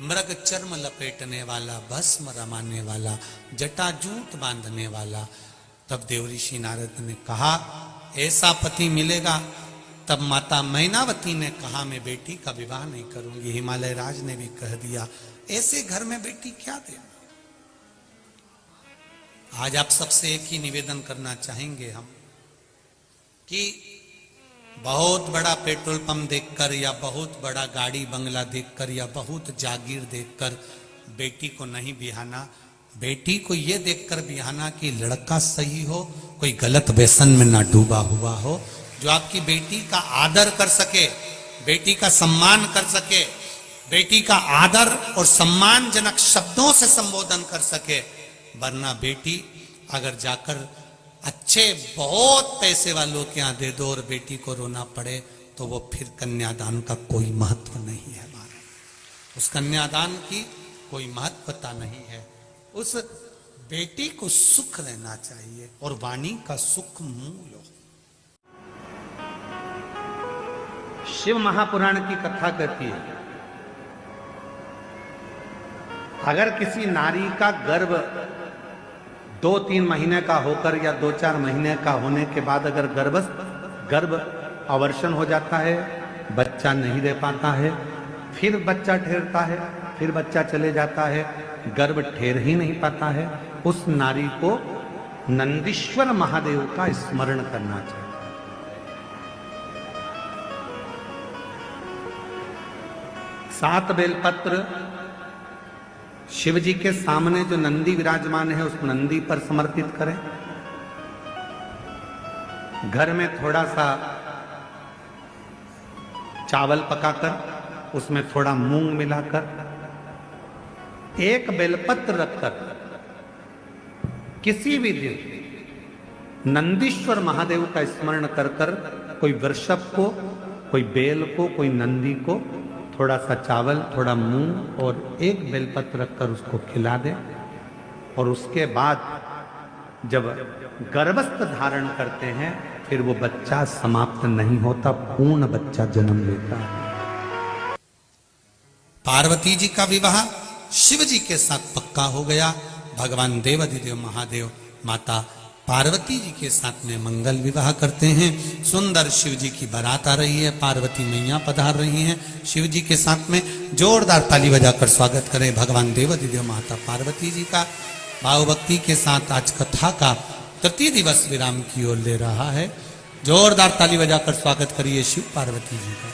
मृग चर्म लपेटने वाला, भस्म रमाने वाला, जटाजूट बांधने वाला। तब देवऋषि नारद ने कहा ऐसा पति मिलेगा। तब माता मैनावती ने कहा मैं बेटी का विवाह नहीं करूंगी। हिमालय राज ने भी कह दिया ऐसे घर में बेटी क्या देना। आज आप सबसे एक ही निवेदन करना चाहेंगे हम कि बहुत बड़ा पेट्रोल पंप देखकर या बहुत बड़ा गाड़ी बंगला देखकर या बहुत जागीर देखकर बेटी को नहीं बिहाना। बेटी को ये देखकर बिहाना कि लड़का सही हो, कोई गलत व्यसन में ना डूबा हुआ हो, जो आपकी बेटी का आदर कर सके, बेटी का सम्मान कर सके, बेटी का आदर और सम्मानजनक शब्दों से संबोधन कर सके। वरना बेटी अगर जाकर अच्छे बहुत पैसे वालों के यहाँ दे दो और बेटी को रोना पड़े, तो वो फिर कन्यादान का कोई महत्व नहीं है। उस कन्यादान की कोई महत्वता नहीं है। उस बेटी को सुख रहना चाहिए और वाणी का सुख मूल हो। शिव महापुराण की कथा कहती है अगर किसी नारी का गर्भ 2-3 महीने का होकर या 2-4 महीने का होने के बाद अगर गर्भ अवर्षण हो जाता है, बच्चा नहीं दे पाता है, फिर बच्चा ठहरता है, फिर बच्चा चले जाता है, गर्भ ठहर ही नहीं पाता है, उस नारी को नंदीश्वर महादेव का स्मरण करना चाहिए। सात बेलपत्र शिव जी के सामने जो नंदी विराजमान है उस नंदी पर समर्पित करें। घर में थोड़ा सा चावल पकाकर उसमें थोड़ा मूंग मिलाकर एक बेलपत्र रखकर किसी भी दिन नंदीश्वर महादेव का स्मरण कर कर कोई वृषभ को, कोई बेल को, कोई नंदी को थोड़ा सा चावल, थोड़ा मूंग और एक बेलपत्र रखकर उसको खिला दे। और उसके बाद जब गर्भस्थ धारण करते हैं फिर वो बच्चा समाप्त नहीं होता, पूर्ण बच्चा जन्म लेता है। पार्वती जी का विवाह शिव जी के साथ पक्का हो गया। भगवान देवाधिदेव महादेव माता पार्वती जी के साथ में मंगल विवाह करते हैं। सुंदर शिव जी की बारात आ रही है, पार्वती मैया पधार रही हैं शिव जी के साथ में। जोरदार ताली बजाकर स्वागत करें भगवान देवाधिदेव माता पार्वती जी का। भाव भक्ति के साथ आज कथा का तृतीय दिवस विराम की ओर ले रहा है। जोरदार ताली बजाकर स्वागत करिए शिव पार्वती जी का।